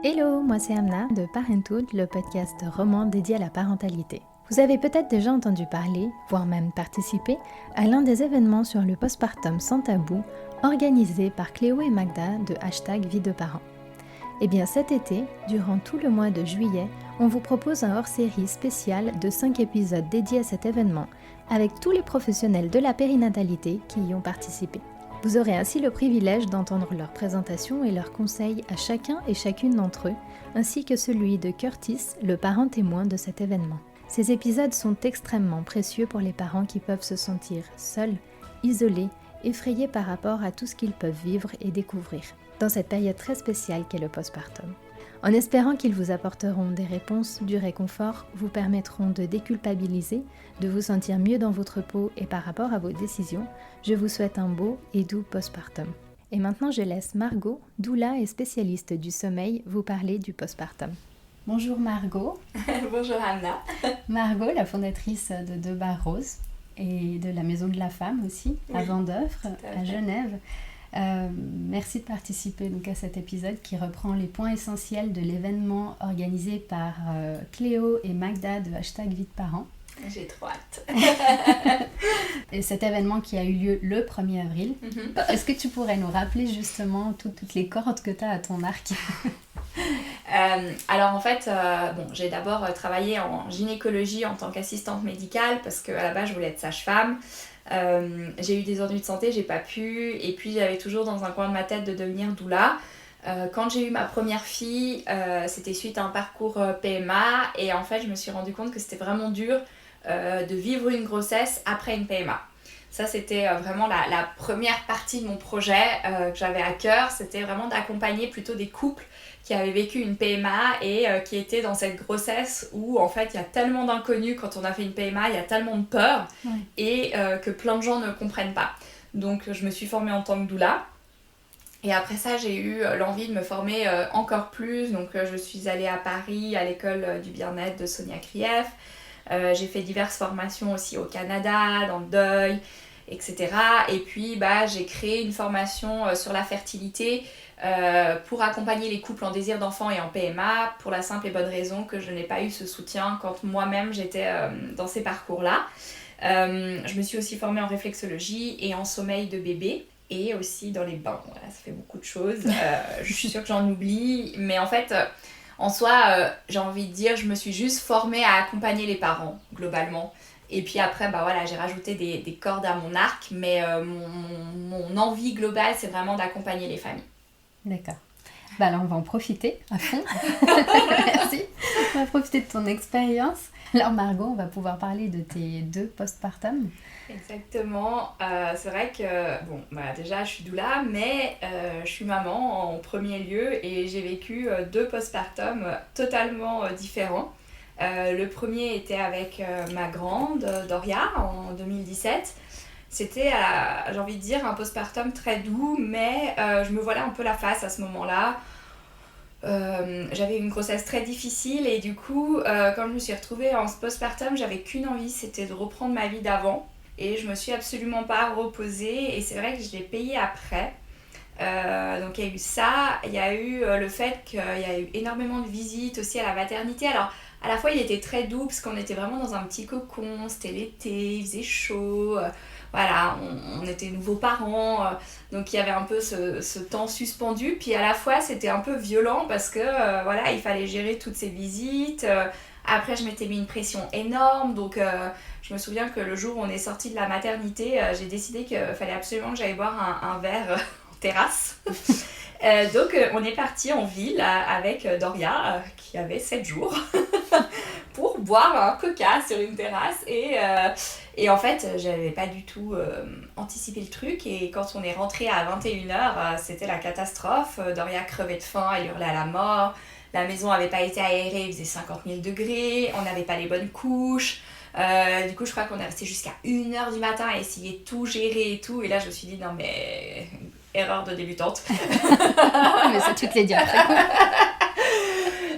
Hello, moi c'est Amna de Parenthood, le podcast roman dédié à la parentalité. Vous avez peut-être déjà entendu parler, voire même participé, à l'un des événements sur le postpartum sans tabou organisé par Cléo et Magda de #Vie de parents. Eh bien cet été, durant tout le mois de juillet, on vous propose un hors-série spécial de 5 épisodes dédiés à cet événement, avec tous les professionnels de la périnatalité qui y ont participé. Vous aurez ainsi le privilège d'entendre leurs présentations et leurs conseils à chacun et chacune d'entre eux, ainsi que celui de Curtis, le parent témoin de cet événement. Ces épisodes sont extrêmement précieux pour les parents qui peuvent se sentir seuls, isolés, effrayés par rapport à tout ce qu'ils peuvent vivre et découvrir, dans cette période très spéciale qu'est le postpartum. En espérant qu'ils vous apporteront des réponses, du réconfort, vous permettront de déculpabiliser, de vous sentir mieux dans votre peau et par rapport à vos décisions, je vous souhaite un beau et doux postpartum. Et maintenant, je laisse Margot, doula et spécialiste du sommeil, vous parler du postpartum. Bonjour Margot. Bonjour Anna. Margot, la fondatrice de Deux Barres Roses et de la Maison de la Femme aussi, à Vendeuvre, à Genève. Merci de participer donc à cet épisode qui reprend les points essentiels de l'événement organisé par Cléo et Magda de #Vie de parents. J'ai trop hâte. Et cet événement qui a eu lieu le 1er avril. Est-ce que tu pourrais nous rappeler justement toutes les cordes que tu as à ton arc? Alors en fait, j'ai d'abord travaillé en gynécologie en tant qu'assistante médicale parce qu'à la base je voulais être sage-femme. J'ai eu des ennuis de santé, j'ai pas pu, et puis j'avais toujours dans un coin de ma tête de devenir doula. Quand j'ai eu ma première fille, c'était suite à un parcours PMA, et en fait je me suis rendu compte que c'était vraiment dur de vivre une grossesse après une PMA. Ça c'était vraiment la première partie de mon projet que j'avais à cœur, c'était vraiment d'accompagner plutôt des couples qui avaient vécu une PMA et qui étaient dans cette grossesse où en fait il y a tellement d'inconnus quand on a fait une PMA, il y a tellement de peur et que plein de gens ne comprennent pas. Donc je me suis formée en tant que doula. Et après ça, j'ai eu l'envie de me former encore plus. Donc je suis allée à Paris, à l'école du bien-être de Sonia Krief. J'ai fait diverses formations aussi au Canada, dans le deuil, etc. Et puis j'ai créé une formation sur la fertilité pour accompagner les couples en désir d'enfant et en PMA, pour la simple et bonne raison que je n'ai pas eu ce soutien quand moi-même j'étais dans ces parcours-là. Je me suis aussi formée en réflexologie et en sommeil de bébé, et aussi dans les bains. Voilà, ça fait beaucoup de choses. Je suis sûre que j'en oublie, mais en fait, en soi, j'ai envie de dire, je me suis juste formée à accompagner les parents, globalement. Et puis après, j'ai rajouté des cordes à mon arc, mais mon envie globale, c'est vraiment d'accompagner les familles. D'accord. Alors on va en profiter à fond. Merci. On va profiter de ton expérience. Alors Margot, on va pouvoir parler de tes 2 postpartum. Exactement. C'est vrai que, déjà je suis doula, mais je suis maman en premier lieu et j'ai vécu 2 postpartum totalement différents. Le premier était avec ma grande, Doria, en 2017. C'était, j'ai envie de dire, un postpartum très doux, mais je me voilais un peu la face à ce moment-là. J'avais une grossesse très difficile et du coup, quand je me suis retrouvée en postpartum, j'avais qu'une envie, c'était de reprendre ma vie d'avant. Et je me suis absolument pas reposée, et c'est vrai que je l'ai payé après. Donc il y a eu ça, il y a eu le fait qu'il y a eu énormément de visites aussi à la maternité. Alors à la fois il était très doux parce qu'on était vraiment dans un petit cocon, c'était l'été, il faisait chaud, voilà, on était nouveaux parents, donc il y avait un peu ce temps suspendu. Puis à la fois c'était un peu violent parce que il fallait gérer toutes ces visites. Après je m'étais mis une pression énorme, donc je me souviens que le jour où on est sorti de la maternité, j'ai décidé qu'il fallait absolument que j'aille boire un verre terrasse. Donc on est parti en ville avec Doria qui avait 7 jours pour boire un coca sur une terrasse, et en fait j'avais pas du tout anticipé le truc, et quand on est rentré à 21h, c'était la catastrophe. Doria crevait de faim, elle hurlait à la mort, la maison avait pas été aérée, il faisait 50 000 degrés, on n'avait pas les bonnes couches. Du coup je crois qu'on est resté jusqu'à 1h du matin à essayer de tout gérer et tout, et là je me suis dit non mais erreur de débutante. Mais ça tu te l'as dit après coup.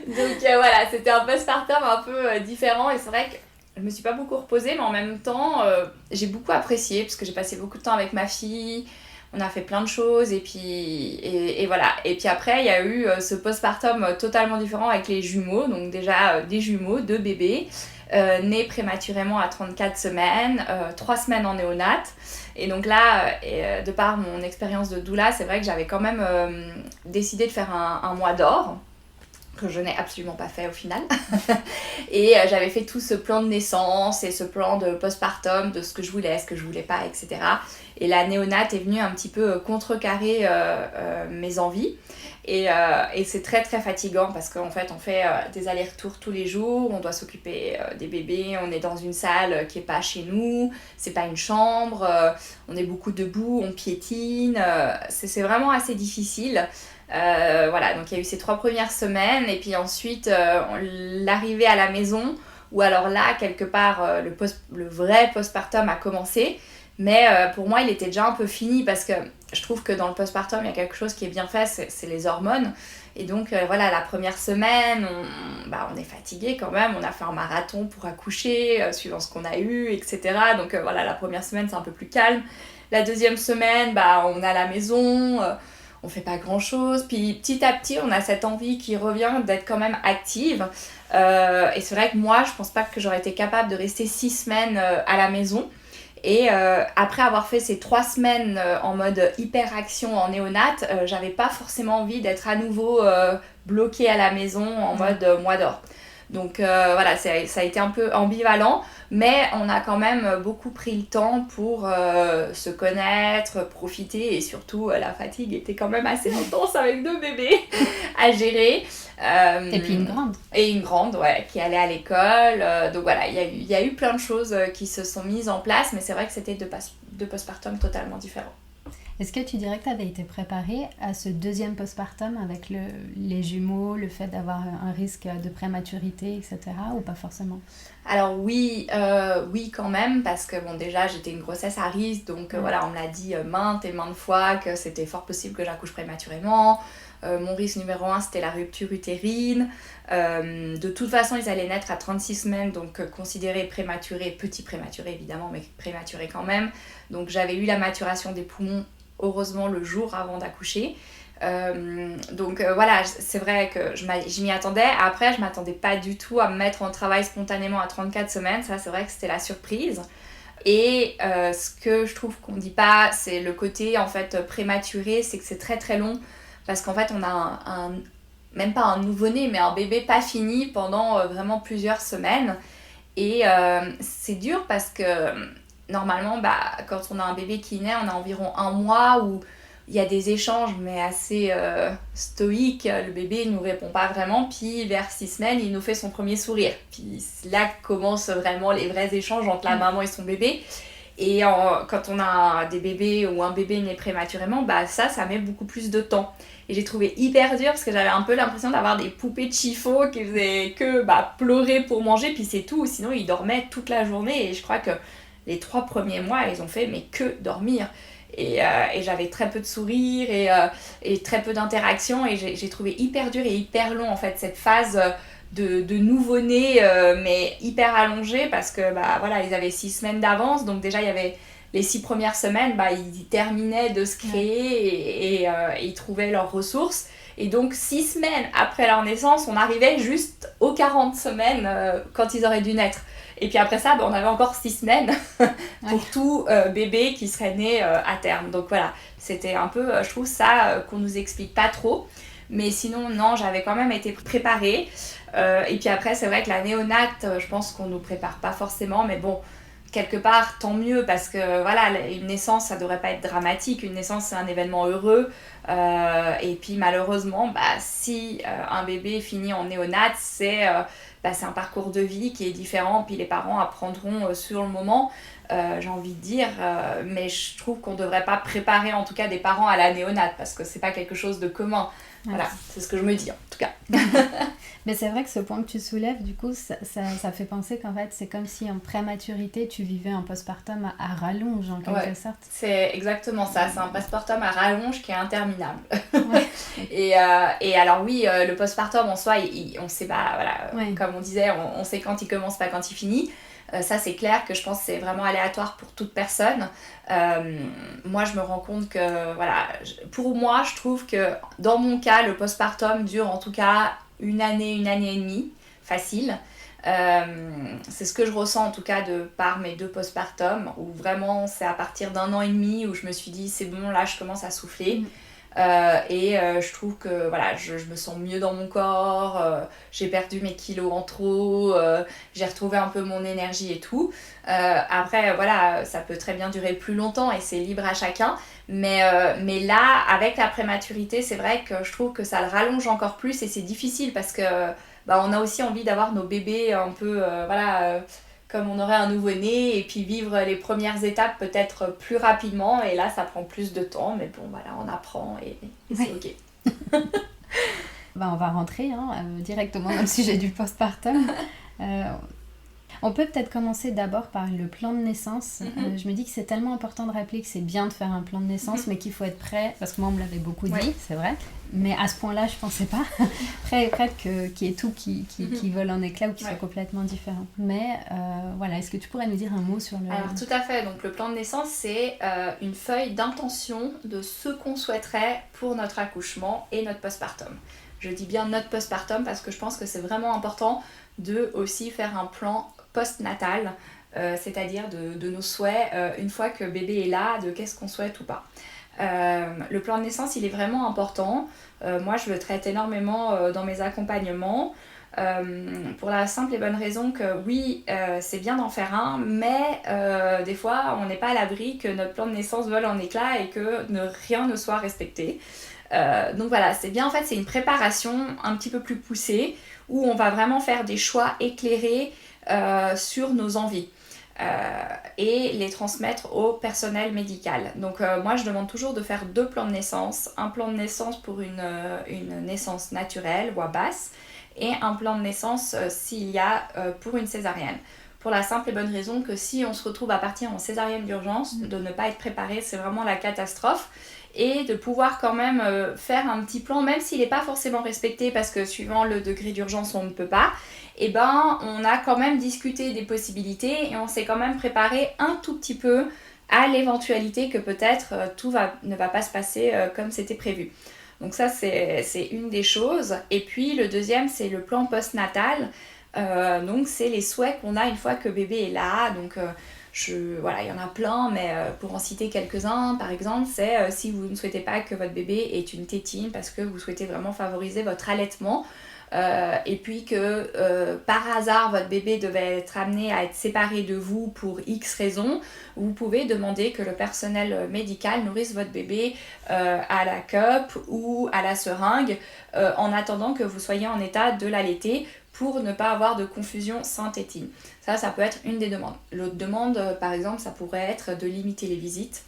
Donc c'était un postpartum un peu différent, et c'est vrai que je me suis pas beaucoup reposée, mais en même temps j'ai beaucoup apprécié parce que j'ai passé beaucoup de temps avec ma fille. On a fait plein de choses et voilà. Et puis après, il y a eu ce postpartum totalement différent avec les jumeaux. Donc déjà des jumeaux, 2 bébés, nés prématurément à 34 semaines, 3 semaines en néonate. Et donc là, de par mon expérience de doula, c'est vrai que j'avais quand même décidé de faire un mois d'or, que je n'ai absolument pas fait au final. Et j'avais fait tout ce plan de naissance et ce plan de postpartum, de ce que je voulais, ce que je voulais pas, etc. Et la néonate est venue un petit peu contrecarrer mes envies. Et c'est très très fatigant parce qu'en fait on fait des allers-retours tous les jours, on doit s'occuper des bébés, on est dans une salle qui est pas chez nous, c'est pas une chambre, on est beaucoup debout, on piétine, c'est vraiment assez difficile. Voilà, donc il y a eu ces 3 premières semaines et puis ensuite l'arrivée à la maison où alors là quelque part le vrai postpartum a commencé, mais pour moi il était déjà un peu fini parce que je trouve que dans le postpartum il y a quelque chose qui est bien fait, c'est les hormones. Et donc voilà, la première semaine on est fatigué quand même, on a fait un marathon pour accoucher suivant ce qu'on a eu, etc. Donc voilà, la première semaine c'est un peu plus calme. La deuxième semaine on est à la maison, on fait pas grand chose, puis petit à petit on a cette envie qui revient d'être quand même active, et c'est vrai que moi je pense pas que j'aurais été capable de rester 6 semaines à la maison, et après avoir fait ces 3 semaines en mode hyper action en néonate, j'avais pas forcément envie d'être à nouveau bloquée à la maison en mode mois d'or. Donc voilà, ça a été un peu ambivalent, mais on a quand même beaucoup pris le temps pour se connaître, profiter, et surtout la fatigue était quand même assez intense avec 2 bébés à gérer. Et puis une grande. Et une grande, ouais, qui allait à l'école. Donc voilà, il y a eu plein de choses qui se sont mises en place, mais c'est vrai que c'était 2 postpartum totalement différents. Est-ce que tu dirais que tu avais été préparée à ce deuxième postpartum avec les jumeaux, le fait d'avoir un risque de prématurité, etc. ou pas forcément? Alors oui quand même, parce que bon, déjà j'étais une grossesse à risque, donc voilà, on me l'a dit maintes et maintes fois que c'était fort possible que j'accouche prématurément. Mon risque numéro 1 c'était la rupture utérine. De toute façon ils allaient naître à 36 semaines, donc considéré prématuré, petit prématuré évidemment, mais prématuré quand même. Donc j'avais eu la maturation des poumons heureusement le jour avant d'accoucher. Donc voilà, c'est vrai que je m'y attendais. Après, je m'attendais pas du tout à me mettre en travail spontanément à 34 semaines. Ça, c'est vrai que c'était la surprise. Et ce que je trouve qu'on dit pas, c'est le côté en fait prématuré, c'est que c'est très très long. Parce qu'en fait, on a même pas un nouveau-né, mais un bébé pas fini pendant vraiment plusieurs semaines. Et c'est dur parce que normalement, quand on a un bébé qui naît, on a environ 1 mois où il y a des échanges, mais assez stoïques. Le bébé ne nous répond pas vraiment, puis vers 6 semaines, il nous fait son premier sourire. Puis là commencent vraiment les vrais échanges entre la maman et son bébé. Et quand on a des bébés ou un bébé né prématurément, ça met beaucoup plus de temps. Et j'ai trouvé hyper dur parce que j'avais un peu l'impression d'avoir des poupées de chiffon qui faisaient que pleurer pour manger, puis c'est tout. Sinon, ils dormaient toute la journée. Et je crois que les 3 premiers mois, ils ont fait mais que dormir. Et j'avais très peu de sourires et très peu d'interactions. Et j'ai trouvé hyper dur et hyper long en fait cette phase de nouveau-né, mais hyper allongée parce que voilà, ils avaient 6 semaines d'avance. Donc déjà, il y avait les 6 premières semaines, ils terminaient de se créer et ils trouvaient leurs ressources. Et donc 6 semaines après leur naissance, on arrivait juste aux 40 semaines quand ils auraient dû naître. Et puis après ça, on avait encore 6 semaines pour tout bébé qui serait né à terme. Donc voilà, c'était un peu, je trouve ça qu'on nous explique pas trop. Mais sinon, non, j'avais quand même été préparée. Et puis après, c'est vrai que la néonate, je pense qu'on nous prépare pas forcément. Mais bon, quelque part, tant mieux, parce que voilà, une naissance, ça devrait pas être dramatique. Une naissance, c'est un événement heureux. Et puis malheureusement, si un bébé finit en néonate, c'est un parcours de vie qui est différent, puis les parents apprendront sur le moment, j'ai envie de dire, mais je trouve qu'on ne devrait pas préparer en tout cas des parents à la néonate, parce que c'est pas quelque chose de commun. Voilà, c'est ce que je me dis en tout cas. Mais c'est vrai que ce point que tu soulèves, du coup, ça fait penser qu'en fait, c'est comme si en prématurité, tu vivais un postpartum à rallonge, en quelque sorte. C'est exactement ça, c'est un postpartum à rallonge qui est interminable. Et alors oui, le postpartum en soi, on sait pas, voilà, comme on disait, on sait quand il commence, pas quand il finit. Ça, c'est clair que je pense que c'est vraiment aléatoire pour toute personne. Moi, je me rends compte que, voilà, pour moi, je trouve que dans mon cas, le postpartum dure en tout cas une année et demie, facile. C'est ce que je ressens en tout cas de par mes 2 postpartum, où vraiment c'est à partir d'1 an et demi où je me suis dit c'est bon, là je commence à souffler. Je trouve que voilà, je me sens mieux dans mon corps, j'ai perdu mes kilos en trop, j'ai retrouvé un peu mon énergie et tout. Après voilà, ça peut très bien durer plus longtemps et c'est libre à chacun, mais là avec la prématurité c'est vrai que je trouve que ça le rallonge encore plus et c'est difficile parce que on a aussi envie d'avoir nos bébés un peu comme on aurait un nouveau-né et puis vivre les premières étapes peut-être plus rapidement et là ça prend plus de temps mais bon voilà on apprend et c'est ok. On va rentrer directement dans le sujet du postpartum. On peut peut-être commencer d'abord par le plan de naissance. Je me dis que c'est tellement important de rappeler que c'est bien de faire un plan de naissance, mais qu'il faut être prêt, parce que moi on me l'avait beaucoup dit, c'est vrai, mais à ce point-là je pensais pas, prêt qu'il y ait tout qui vole en éclats ou qui soit complètement différent. Mais voilà, est-ce que tu pourrais nous dire un mot sur le... Alors tout à fait, donc le plan de naissance c'est une feuille d'intention de ce qu'on souhaiterait pour notre accouchement et notre postpartum. Je dis bien notre postpartum parce que je pense que c'est vraiment important de aussi faire un plan postnatal, c'est-à-dire de nos souhaits une fois que bébé est là, de qu'est-ce qu'on souhaite ou pas. Le plan de naissance il est vraiment important. Moi je le traite énormément dans mes accompagnements pour la simple et bonne raison que oui c'est bien d'en faire un mais des fois on n'est pas à l'abri que notre plan de naissance vole en éclats et que rien ne soit respecté. Donc voilà, c'est bien en fait, c'est une préparation un petit peu plus poussée où on va vraiment faire des choix éclairés sur nos envies et les transmettre au personnel médical. Donc moi je demande toujours de faire 2 plans de naissance, un plan de naissance pour une naissance naturelle, voix basse, et un plan de naissance s'il y a pour une césarienne. Pour la simple et bonne raison que si on se retrouve à partir en césarienne d'urgence, de ne pas être préparé, c'est vraiment la catastrophe. Et de pouvoir quand même faire un petit plan, même s'il n'est pas forcément respecté, parce que suivant le degré d'urgence, on ne peut pas, et on a quand même discuté des possibilités et on s'est quand même préparé un tout petit peu à l'éventualité que peut-être tout ne va pas se passer comme c'était prévu. Donc ça, c'est une des choses. Et puis le deuxième, c'est le plan postnatal. Donc c'est les souhaits qu'on a une fois que bébé est là. Donc voilà, il y en a plein, mais pour en citer quelques-uns, par exemple, c'est si vous ne souhaitez pas que votre bébé ait une tétine parce que vous souhaitez vraiment favoriser votre allaitement, et puis que par hasard votre bébé devait être amené à être séparé de vous pour X raisons, vous pouvez demander que le personnel médical nourrisse votre bébé à la cup ou à la seringue en attendant que vous soyez en état de l'allaiter pour ne pas avoir de confusion sein-tétine. Ça peut être une des demandes. L'autre demande, par exemple, ça pourrait être de limiter les visites,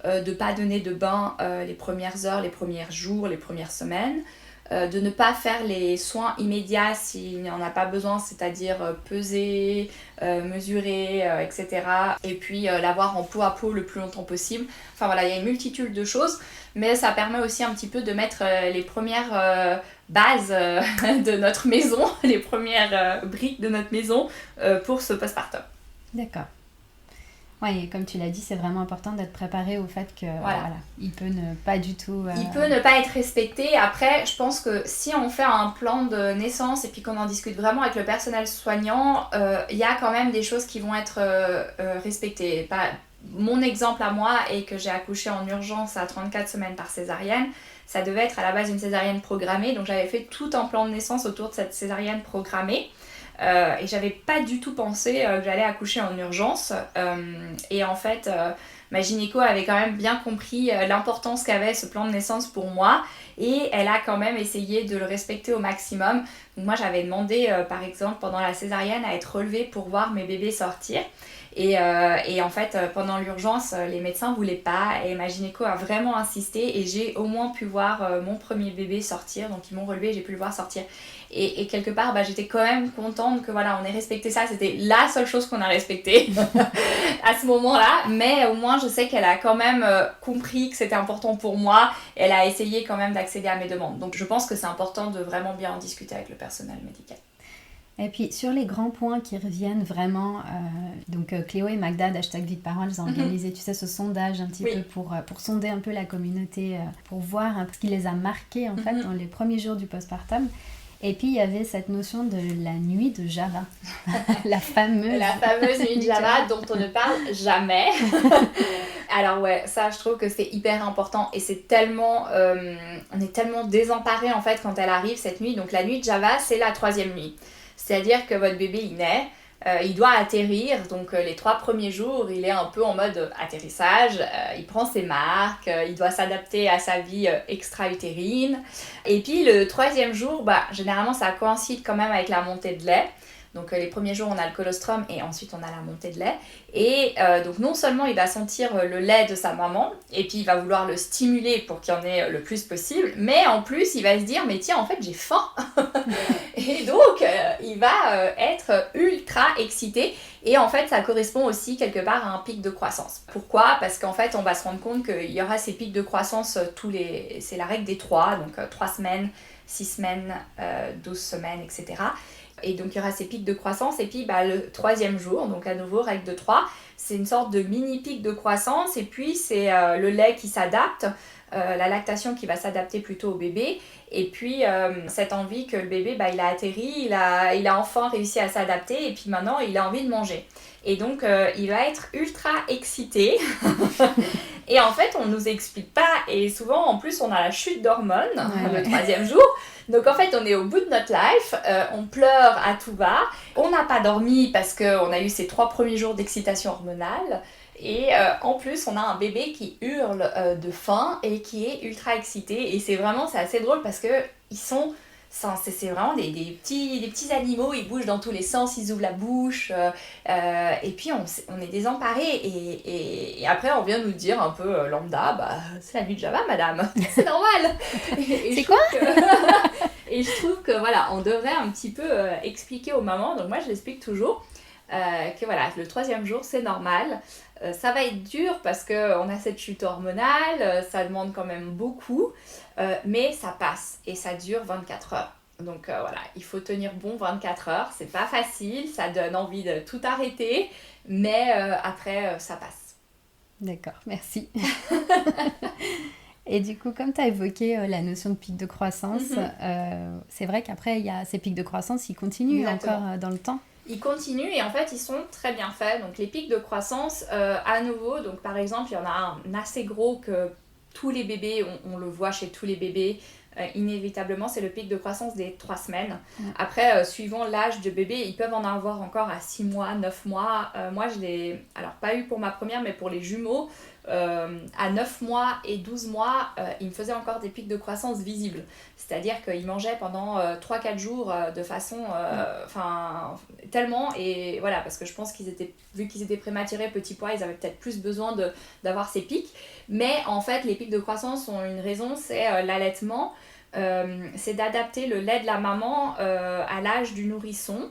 de ne pas donner de bain les premières heures, les premiers jours, les premières semaines, de ne pas faire les soins immédiats s'il n'y en a pas besoin, c'est-à-dire peser, mesurer, etc. Et puis l'avoir en peau à peau le plus longtemps possible. Enfin voilà, il y a une multitude de choses, mais ça permet aussi un petit peu de mettre les premières bases de notre maison, les premières briques de notre maison pour ce postpartum. D'accord. Oui, comme tu l'as dit, c'est vraiment important d'être préparé au fait que il peut ne pas du tout... Il peut ne pas être respecté. Après, je pense que si on fait un plan de naissance et puis qu'on en discute vraiment avec le personnel soignant, il y a quand même des choses qui vont être respectées. Mon exemple à moi est que j'ai accouché en urgence à 34 semaines par césarienne. Ça devait être à la base une césarienne programmée, donc j'avais fait tout un plan de naissance autour de cette césarienne programmée. Et j'avais pas du tout pensé que j'allais accoucher en urgence et en fait ma gynéco avait quand même bien compris l'importance qu'avait ce plan de naissance pour moi et elle a quand même essayé de le respecter au maximum. Donc moi j'avais demandé par exemple pendant la césarienne à être relevée pour voir mes bébés sortir et en fait pendant l'urgence les médecins voulaient pas et ma gynéco a vraiment insisté et j'ai au moins pu voir mon premier bébé sortir, donc ils m'ont relevée et j'ai pu le voir sortir. Et quelque part, j'étais quand même contente que voilà, on ait respecté ça. C'était la seule chose qu'on a respectée à ce moment-là. Mais au moins, je sais qu'elle a quand même compris que c'était important pour moi. Elle a essayé quand même d'accéder à mes demandes. Donc je pense que c'est important de vraiment bien en discuter avec le personnel médical. Et puis sur les grands points qui reviennent vraiment, donc Cléo et Magda d'Hashtag Vie de Parole, ils ont organisé, tu sais, ce sondage un petit peu pour sonder un peu la communauté, pour voir un peu ce qui les a marqués en fait dans les premiers jours du postpartum. Et puis il y avait cette notion de la nuit de Java, la fameuse nuit de Java dont on ne parle jamais. Alors ouais, ça je trouve que c'est hyper important et c'est tellement, on est tellement désemparés en fait quand elle arrive cette nuit. Donc la nuit de Java, c'est la 3e nuit. C'est-à-dire que votre bébé il naît, il doit atterrir, donc les 3 premiers jours il est un peu en mode atterrissage, il prend ses marques, il doit s'adapter à sa vie extra-utérine. Et puis le 3e jour, généralement ça coïncide quand même avec la montée de lait. Donc les premiers jours on a le colostrum et ensuite on a la montée de lait. Et donc non seulement il va sentir le lait de sa maman et puis il va vouloir le stimuler pour qu'il y en ait le plus possible, mais en plus il va se dire mais tiens en fait j'ai faim. Et donc il va être ultra excité et en fait ça correspond aussi quelque part à un pic de croissance. Pourquoi ? Parce qu'en fait on va se rendre compte qu'il y aura ces pics de croissance c'est la règle des 3, donc 3 semaines, 6 semaines, 12 semaines, etc. Et donc il y aura ces pics de croissance et puis le 3e jour, donc à nouveau règle de 3, c'est une sorte de mini pic de croissance et puis c'est le lait qui s'adapte, la lactation qui va s'adapter plutôt au bébé et puis cette envie que le bébé il a atterri, il a enfin réussi à s'adapter et puis maintenant il a envie de manger. Et donc il va être ultra excité et en fait on nous explique pas et souvent en plus on a la chute d'hormones le 3e jour. Donc en fait on est au bout de notre life, on pleure à tout va, on n'a pas dormi parce qu'on a eu ces 3 premiers jours d'excitation hormonale et en plus on a un bébé qui hurle de faim et qui est ultra excité et c'est assez drôle parce que ils sont... C'est vraiment des petits animaux, ils bougent dans tous les sens, ils ouvrent la bouche et puis on est désemparés et après on vient nous dire un peu lambda, c'est la nuit de Java madame, c'est normal. C'est quoi Et je trouve que voilà, on devrait un petit peu expliquer aux mamans, donc moi je l'explique toujours, que voilà, le 3e jour c'est normal. Ça va être dur parce qu'on a cette chute hormonale, ça demande quand même beaucoup, mais ça passe et ça dure 24 heures. Donc voilà, il faut tenir bon 24 heures, c'est pas facile, ça donne envie de tout arrêter, mais après ça passe. D'accord, merci. Et du coup, comme tu as évoqué la notion de pic de croissance, c'est vrai qu'après, il y a ces pics de croissance, ils continuent encore dans le temps. Ils continuent et en fait ils sont très bien faits. Donc les pics de croissance, à nouveau, donc par exemple il y en a un assez gros que tous les bébés, on le voit chez tous les bébés, inévitablement c'est le pic de croissance des 3 semaines. Après, suivant l'âge de bébé, ils peuvent en avoir encore à 6 mois, 9 mois. Moi je l'ai, alors pas eu pour ma première mais pour les jumeaux, à 9 mois et 12 mois, ils me faisaient encore des pics de croissance visibles. C'est-à-dire qu'ils mangeaient pendant 3-4 jours de façon... tellement, et voilà, parce que je pense vu qu'ils étaient prématurés, petits pois, ils avaient peut-être plus besoin d'avoir ces pics. Mais en fait, les pics de croissance ont une raison, c'est l'allaitement. C'est d'adapter le lait de la maman à l'âge du nourrisson.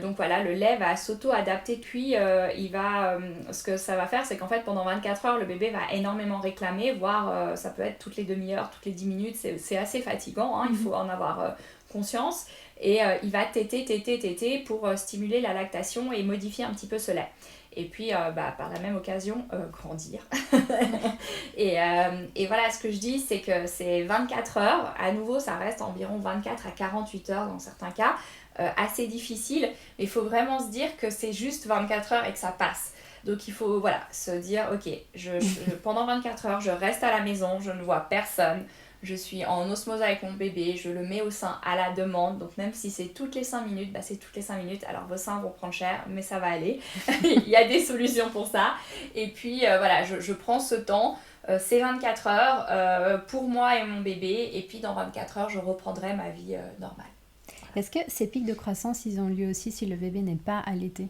Donc voilà, le lait va s'auto-adapter, puis ce que ça va faire, c'est qu'en fait pendant 24 heures, le bébé va énormément réclamer, voire ça peut être toutes les demi-heures, toutes les 10 minutes, c'est assez fatigant, il faut en avoir conscience, et il va téter pour stimuler la lactation et modifier un petit peu ce lait. Et puis par la même occasion grandir. et voilà, ce que je dis, c'est que c'est 24 heures, à nouveau ça reste environ 24 à 48 heures dans certains cas, assez difficile, mais il faut vraiment se dire que c'est juste 24 heures et que ça passe. Donc il faut se dire ok, pendant 24 heures je reste à la maison, je ne vois personne, je suis en osmose avec mon bébé, je le mets au sein à la demande, donc même si c'est toutes les 5 minutes, c'est toutes les 5 minutes, alors vos seins vont prendre cher, mais ça va aller, il y a des solutions pour ça, et puis je prends ce temps, c'est 24 heures pour moi et mon bébé, et puis dans 24 heures je reprendrai ma vie normale. Est-ce que ces pics de croissance, ils ont lieu aussi si le bébé n'est pas allaité ?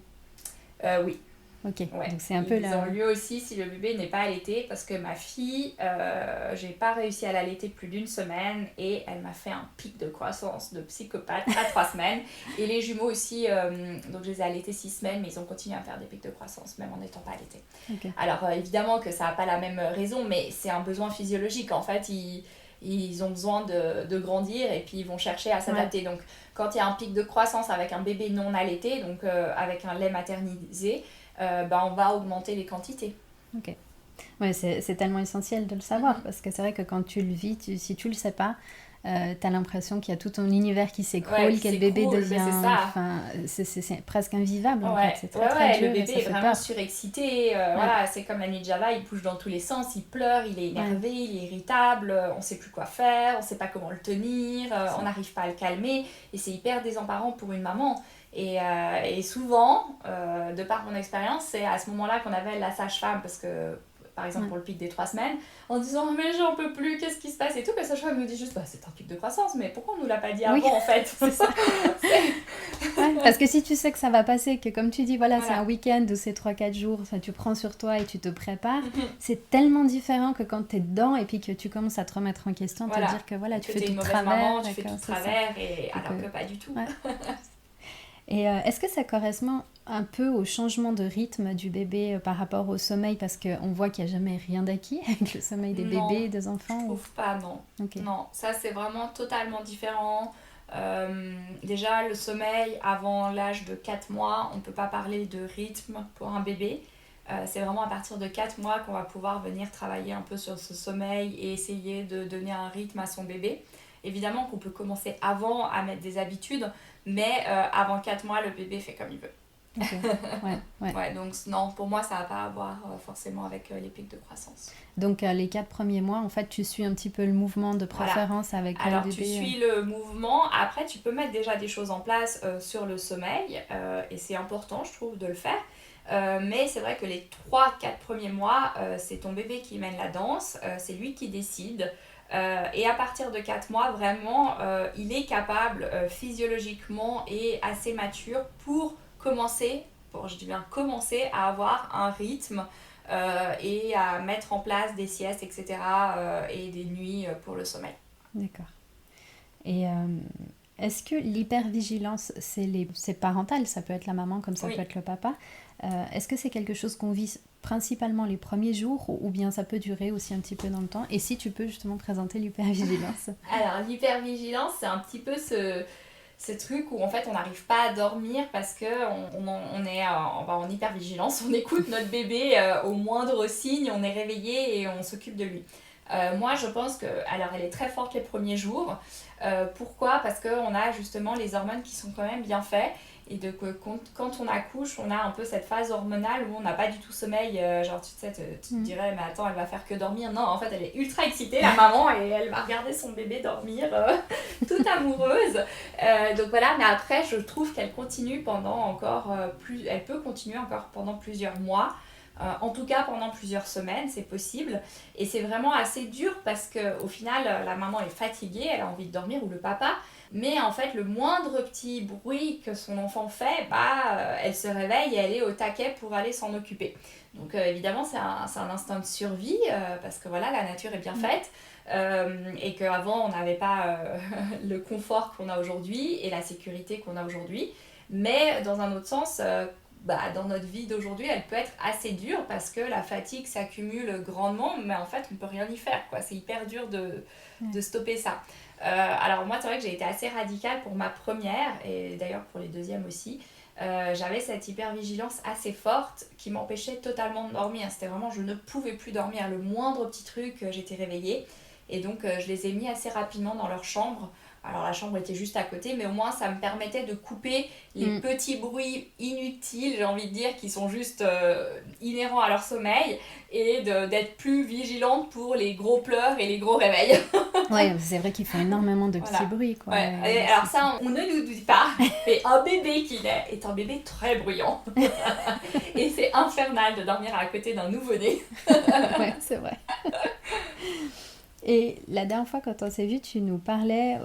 Oui. Ok, ouais. Donc c'est un peu Ils ont lieu aussi si le bébé n'est pas allaité, parce que ma fille, j'ai pas réussi à l'allaiter plus d'1 semaine et elle m'a fait un pic de croissance de psychopathe à 3 semaines. Et les jumeaux aussi, donc je les ai allaités 6 semaines, mais ils ont continué à faire des pics de croissance, même en n'étant pas allaités. Okay. Alors évidemment que ça n'a pas la même raison, mais c'est un besoin physiologique. En fait, ils ont besoin de grandir et puis ils vont chercher à s'adapter. Donc quand il y a un pic de croissance avec un bébé non allaité, donc avec un lait maternisé, on va augmenter les quantités. Ok. Ouais, c'est tellement essentiel de le savoir parce que c'est vrai que quand tu le vis, si tu le sais pas, t'as l'impression qu'il y a tout ton univers qui s'écroule, que le bébé devient... c'est presque invivable en fait, c'est très dur. Le bébé est vraiment surexcité, voilà, c'est comme la nuit de Java, il bouge dans tous les sens, il pleure, il est énervé, il est irritable, on sait plus quoi faire, on sait pas comment le tenir, on n'arrive pas à le calmer et c'est hyper désemparant pour une maman. Et souvent, de par mon expérience, c'est à ce moment-là qu'on appelle la sage-femme parce que par exemple pour le pic des 3 semaines, en disant mais j'en peux plus, qu'est-ce qui se passe et tout, la sage-femme nous dit juste c'est un pic de croissance, mais pourquoi on nous l'a pas dit avant en fait. C'est ça. Parce que si tu sais que ça va passer, que comme tu dis voilà. C'est un week-end ou c'est 3-4 jours, tu prends sur toi et tu te prépares, c'est tellement différent que quand tu es dedans et puis que tu commences à te remettre en question, te dire que voilà, tu fais tout travers, maman, tu fais tout travers et alors que pas du tout. Et est-ce que ça correspond un peu au changement de rythme du bébé par rapport au sommeil? Parce qu'on voit qu'il n'y a jamais rien d'acquis avec le sommeil des bébés, des enfants. Je trouve pas, non. Non, ça c'est vraiment totalement différent. Déjà, le sommeil avant l'âge de 4 mois, on ne peut pas parler de rythme pour un bébé. C'est vraiment à partir de 4 mois qu'on va pouvoir venir travailler un peu sur ce sommeil et essayer de donner un rythme à son bébé. Évidemment qu'on peut commencer avant à mettre des habitudes, mais avant 4 mois, le bébé fait comme il veut. Ouais. Donc non, pour moi, ça n'a pas à voir forcément avec les pics de croissance. Donc les 4 premiers mois, en fait, tu suis un petit peu le mouvement de préférence avec le bébé. Alors tu suis le mouvement, après tu peux mettre déjà des choses en place sur le sommeil, et c'est important, je trouve, de le faire. Mais c'est vrai que les 3-4 premiers mois, c'est ton bébé qui mène la danse, c'est lui qui décide. Et à partir de 4 mois, vraiment, il est capable physiologiquement et assez mature pour commencer à avoir un rythme et à mettre en place des siestes, etc. Et des nuits pour le sommeil. D'accord. Et est-ce que l'hypervigilance, c'est parental, ça peut être la maman comme ça peut être le papa, est-ce que c'est quelque chose qu'on vit principalement les premiers jours ou bien ça peut durer aussi un petit peu dans le temps? Et si tu peux justement présenter l'hypervigilance. Alors l'hypervigilance, c'est un petit peu ce truc où en fait on n'arrive pas à dormir parce qu'on est en hypervigilance, on écoute notre bébé au moindre signe, on est réveillé et on s'occupe de lui. Moi je pense que, alors elle est très forte les premiers jours, pourquoi? Parce qu'on a justement les hormones qui sont quand même bien faites et quand on accouche, on a un peu cette phase hormonale où on n'a pas du tout sommeil, genre tu te dirais mais attends elle va faire que dormir, non en fait elle est ultra excitée la maman et elle va regarder son bébé dormir toute amoureuse, donc voilà, mais après je trouve qu'elle continue elle peut continuer encore pendant plusieurs mois. En tout cas pendant plusieurs semaines, c'est possible. Et c'est vraiment assez dur parce qu'au final, la maman est fatiguée, elle a envie de dormir, ou le papa. Mais en fait, le moindre petit bruit que son enfant fait, elle se réveille et elle est au taquet pour aller s'en occuper. Donc évidemment, c'est un instinct de survie parce que voilà, la nature est bien faite. Et qu'avant, on n'avait pas le confort qu'on a aujourd'hui et la sécurité qu'on a aujourd'hui. Mais dans un autre sens... dans notre vie d'aujourd'hui, elle peut être assez dure parce que la fatigue s'accumule grandement, mais en fait, on ne peut rien y faire, quoi. C'est hyper dur de stopper ça. Alors moi, c'est vrai que j'ai été assez radicale pour ma première, et d'ailleurs pour les deuxièmes aussi. J'avais cette hypervigilance assez forte qui m'empêchait totalement de dormir. C'était vraiment, je ne pouvais plus dormir. Le moindre petit truc, j'étais réveillée. Et donc, je les ai mis assez rapidement dans leur chambre. Alors la chambre était juste à côté, mais au moins ça me permettait de couper les petits bruits inutiles, j'ai envie de dire, qui sont juste inhérents à leur sommeil, et d'être plus vigilante pour les gros pleurs et les gros réveils. Ouais, c'est vrai qu'ils font énormément de petits bruits, quoi. Ouais. Et alors ça, on ne nous dit pas, mais un bébé qui naît est un bébé très bruyant. Et c'est infernal de dormir à côté d'un nouveau-né. Ouais, c'est vrai. Et la dernière fois, quand on s'est vu, tu nous parlais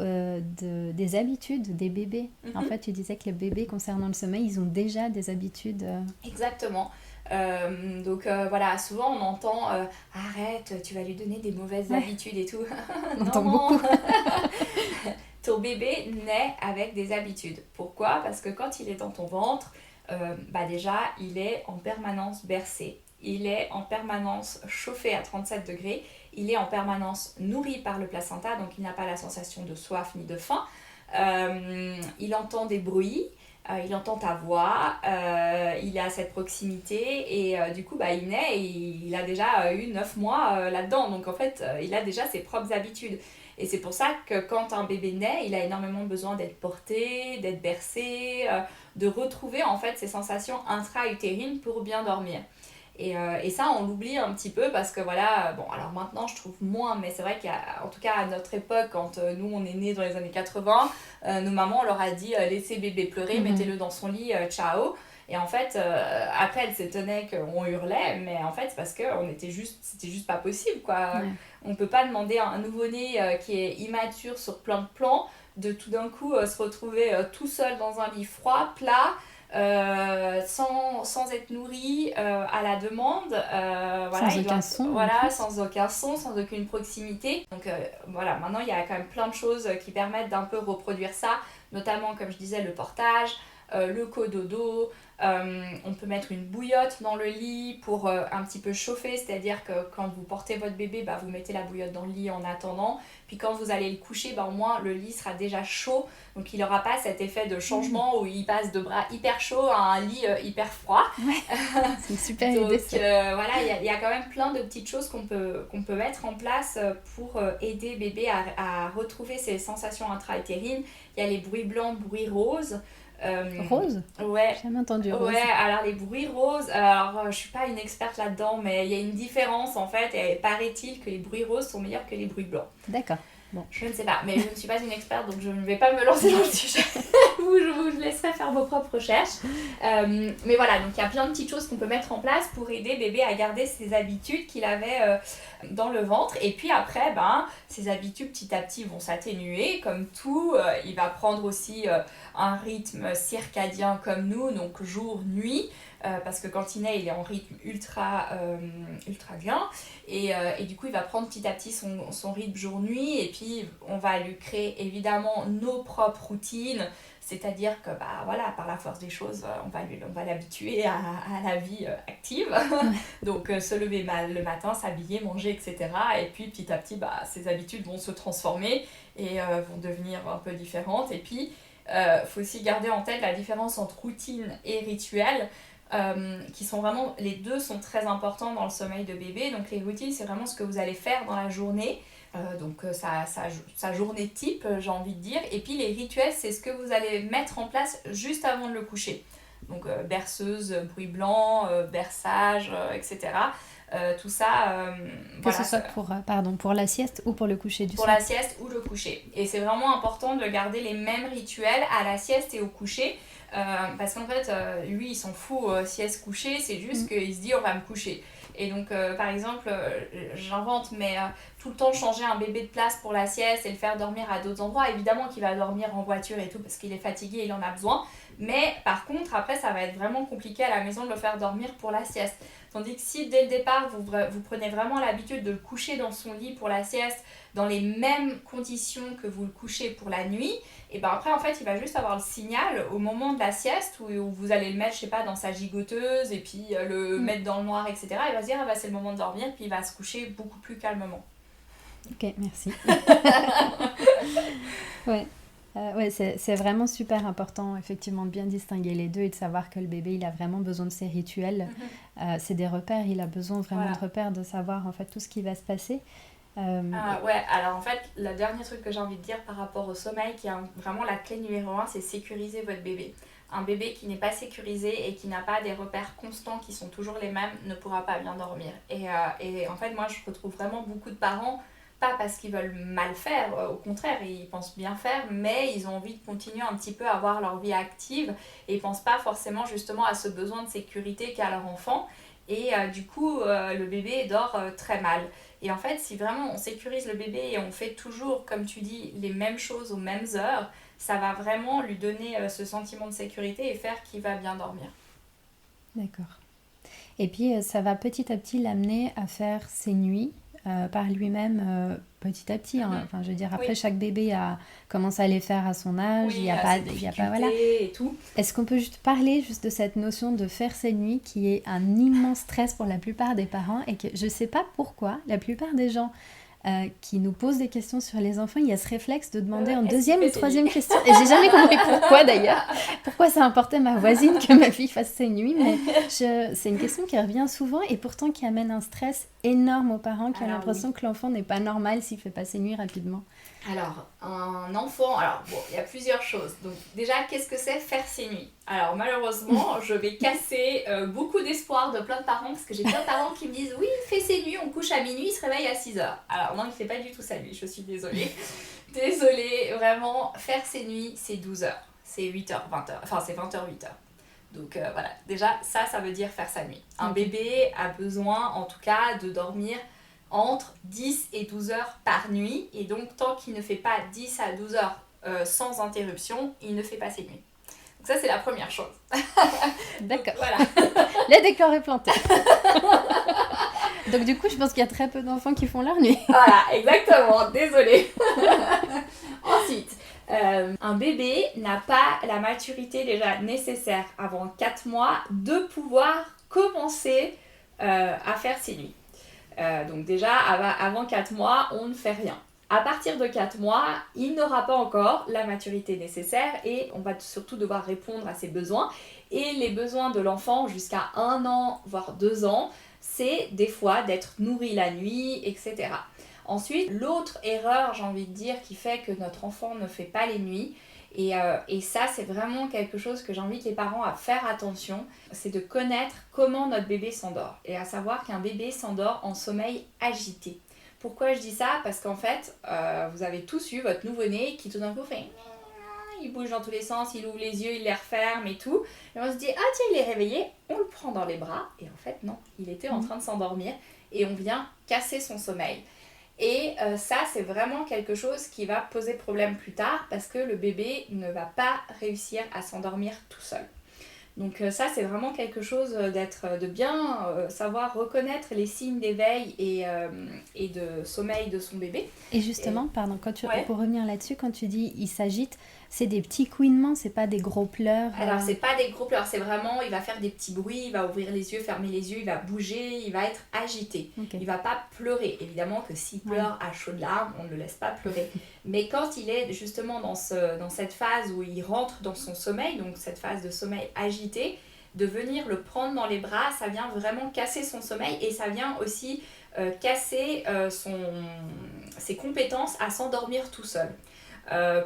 des habitudes des bébés. En fait, tu disais que les bébés, concernant le sommeil, ils ont déjà des habitudes. Exactement. Donc voilà, souvent on entend arrête, tu vas lui donner des mauvaises habitudes et tout. On entend beaucoup. Ton bébé naît avec des habitudes. Pourquoi? Parce que quand il est dans ton ventre, déjà il est en permanence bercé. Il est en permanence chauffé à 37 degrés. il est en permanence nourri par le placenta, donc il n'a pas la sensation de soif ni de faim. Il entend des bruits, il entend ta voix, il est à cette proximité et du coup il naît et il a déjà eu 9 mois là-dedans. Donc en fait, il a déjà ses propres habitudes. Et c'est pour ça que quand un bébé naît, il a énormément besoin d'être porté, d'être bercé, de retrouver en fait ses sensations intra-utérines pour bien dormir. Et ça, on l'oublie un petit peu parce que voilà, bon, alors maintenant je trouve moins, mais c'est vrai qu'en tout cas à notre époque, quand nous on est nés dans les années 80, nos mamans on leur a dit laissez bébé pleurer, mettez-le dans son lit, ciao. Et en fait, après elles s'étonnaient qu'on hurlait, mais en fait c'est parce que c'était juste pas possible quoi. Ouais. On peut pas demander à un nouveau-né qui est immature sur plein de plans de tout d'un coup se retrouver tout seul dans un lit froid, plat. Sans être nourri à la demande, voilà, Sans aucun son. voilà, sans aucun son, sans aucune proximité. Donc voilà, maintenant il y a quand même plein de choses qui permettent d'un peu reproduire ça, notamment comme je disais le portage, le cododo. On peut mettre une bouillotte dans le lit pour un petit peu chauffer, c'est-à-dire que quand vous portez votre bébé, vous mettez la bouillotte dans le lit en attendant, puis quand vous allez le coucher, au moins le lit sera déjà chaud, donc il n'aura pas cet effet de changement où il passe de bras hyper chauds à un lit hyper froid. Ouais, c'est une super donc, idée ça. voilà, il y a quand même plein de petites choses qu'on peut mettre en place pour aider bébé à retrouver ses sensations intra-utérines. Il y a les bruits blancs, bruits roses. Rose ? Ouais. J'ai jamais entendu rose. Ouais, alors les bruits roses, alors je suis pas une experte là-dedans, mais il y a une différence en fait, et paraît-il que les bruits roses sont meilleurs que les bruits blancs. D'accord. Bon. Je ne sais pas, mais je ne suis pas une experte, donc je ne vais pas me lancer dans le sujet. Je vous laisserai faire vos propres recherches. Mais voilà, donc il y a plein de petites choses qu'on peut mettre en place pour aider bébé à garder ses habitudes qu'il avait dans le ventre. Et puis après, ses habitudes petit à petit vont s'atténuer. Comme tout, il va prendre aussi un rythme circadien comme nous, donc jour-nuit. Parce que quand il naît, il est en rythme ultradien et du coup il va prendre petit à petit son rythme jour-nuit et puis on va lui créer évidemment nos propres routines, c'est-à-dire que voilà, par la force des choses on va l'habituer à la vie active. Donc se lever le matin, s'habiller, manger, etc. Et puis petit à petit ses habitudes vont se transformer et vont devenir un peu différentes. Et puis faut aussi garder en tête la différence entre routine et rituel. Qui sont vraiment, les deux sont très importants dans le sommeil de bébé. Donc les routines, c'est vraiment ce que vous allez faire dans la journée, donc sa journée type, j'ai envie de dire. Et puis les rituels, c'est ce que vous allez mettre en place juste avant de le coucher. Donc berceuse, bruit blanc, berçage, etc. Tout ça, que ce soit pour la sieste ou pour le coucher du soir. Pour la sieste ou le coucher. Et c'est vraiment important de garder les mêmes rituels à la sieste et au coucher. Parce qu'en fait, lui, il s'en fout sieste coucher, c'est juste qu'il se dit on va me coucher. Et donc, par exemple, j'invente, mais tout le temps changer un bébé de place pour la sieste et le faire dormir à d'autres endroits, évidemment qu'il va dormir en voiture et tout parce qu'il est fatigué, il en a besoin. Mais par contre, après, ça va être vraiment compliqué à la maison de le faire dormir pour la sieste. Tandis que si dès le départ, vous prenez vraiment l'habitude de le coucher dans son lit pour la sieste, dans les mêmes conditions que vous le couchez pour la nuit, et après, en fait, il va juste avoir le signal au moment de la sieste où vous allez le mettre, je sais pas, dans sa gigoteuse et puis le mettre dans le noir, etc. Il va se dire, c'est le moment de dormir, puis il va se coucher beaucoup plus calmement. Ok, merci. Ouais, c'est vraiment super important, effectivement, de bien distinguer les deux et de savoir que le bébé, il a vraiment besoin de ses rituels. C'est des repères, il a besoin vraiment de repères, de savoir en fait tout ce qui va se passer. Ouais, alors en fait, le dernier truc que j'ai envie de dire par rapport au sommeil, qui est vraiment la clé numéro 1, c'est sécuriser votre bébé. Un bébé qui n'est pas sécurisé et qui n'a pas des repères constants qui sont toujours les mêmes ne pourra pas bien dormir. Et en fait, moi, je retrouve vraiment beaucoup de parents, pas parce qu'ils veulent mal faire, au contraire, ils pensent bien faire, mais ils ont envie de continuer un petit peu à avoir leur vie active et ils pensent pas forcément justement à ce besoin de sécurité qu'a leur enfant. Et du coup, le bébé dort très mal. Et en fait, si vraiment on sécurise le bébé et on fait toujours, comme tu dis, les mêmes choses aux mêmes heures, ça va vraiment lui donner ce sentiment de sécurité et faire qu'il va bien dormir. D'accord. Et puis, ça va petit à petit l'amener à faire ses nuits par lui-même, petit à petit. Hein. Enfin, je veux dire, après, Oui. chaque bébé commence à les faire à son âge. Oui, Il n'y a pas, il y a pas, voilà. et tout. Est-ce qu'on peut juste parler juste de cette notion de faire ses nuits qui est un immense stress pour la plupart des parents et que je ne sais pas pourquoi la plupart des gens qui nous posent des questions sur les enfants, il y a ce réflexe de demander en deuxième ou troisième question. Et j'ai jamais compris pourquoi d'ailleurs. Pourquoi ça importait ma voisine que ma fille fasse ses nuits. Mais c'est une question qui revient souvent et pourtant qui amène un stress énorme aux parents qui ont l'impression que l'enfant n'est pas normal s'il fait pas ses nuits rapidement. Alors, un enfant, il y a plusieurs choses. Donc déjà, qu'est-ce que c'est faire ses nuits? Alors malheureusement, je vais casser beaucoup d'espoir de plein de parents, parce que j'ai plein de parents qui me disent « Oui, il fait ses nuits, on couche à minuit, il se réveille à 6h. » Alors non, il ne fait pas du tout ça lui, je suis désolée. Désolée, vraiment, faire ses nuits, c'est 12h. C'est 8h, 20h, enfin c'est 20h, 8h. Donc voilà, déjà, ça veut dire faire sa nuit. Un bébé a besoin, en tout cas, de dormir entre 10 et 12 heures par nuit, et donc tant qu'il ne fait pas 10 à 12 heures sans interruption, il ne fait pas ses nuits. Donc ça, c'est la première chose. D'accord. Donc, voilà. Le décor est planté. Donc du coup, je pense qu'il y a très peu d'enfants qui font leur nuit. Voilà, exactement, désolée. Ensuite, un bébé n'a pas la maturité déjà nécessaire avant 4 mois de pouvoir commencer à faire ses nuits. Donc déjà, avant 4 mois, on ne fait rien. À partir de 4 mois, il n'aura pas encore la maturité nécessaire et on va surtout devoir répondre à ses besoins. Et les besoins de l'enfant jusqu'à 1 an, voire 2 ans, c'est des fois d'être nourri la nuit, etc. Ensuite, l'autre erreur, j'ai envie de dire, qui fait que notre enfant ne fait pas les nuits, et ça, c'est vraiment quelque chose que j'invite les parents à faire attention, c'est de connaître comment notre bébé s'endort. Et à savoir qu'un bébé s'endort en sommeil agité. Pourquoi je dis ça? Parce qu'en fait, vous avez tous eu votre nouveau-né qui tout d'un coup fait... Il bouge dans tous les sens, il ouvre les yeux, il les referme et tout. Et on se dit, ah tiens, il est réveillé, on le prend dans les bras. Et en fait, non, il était en train de s'endormir et on vient casser son sommeil. Et ça, c'est vraiment quelque chose qui va poser problème plus tard parce que le bébé ne va pas réussir à s'endormir tout seul. Donc ça, c'est vraiment quelque chose de bien savoir reconnaître les signes d'éveil et de sommeil de son bébé. Et justement, pardon, pour revenir là-dessus, quand tu dis il s'agite, c'est des petits couinements, c'est pas des gros pleurs. Alors c'est pas des gros pleurs, c'est vraiment, il va faire des petits bruits, il va ouvrir les yeux, fermer les yeux, il va bouger, il va être agité. Okay. Il va pas pleurer. Évidemment que s'il pleure à chaudes larmes, on ne le laisse pas pleurer. Mais quand il est justement dans cette phase où il rentre dans son sommeil, donc cette phase de sommeil agité, de venir le prendre dans les bras, ça vient vraiment casser son sommeil et ça vient aussi casser ses compétences à s'endormir tout seul.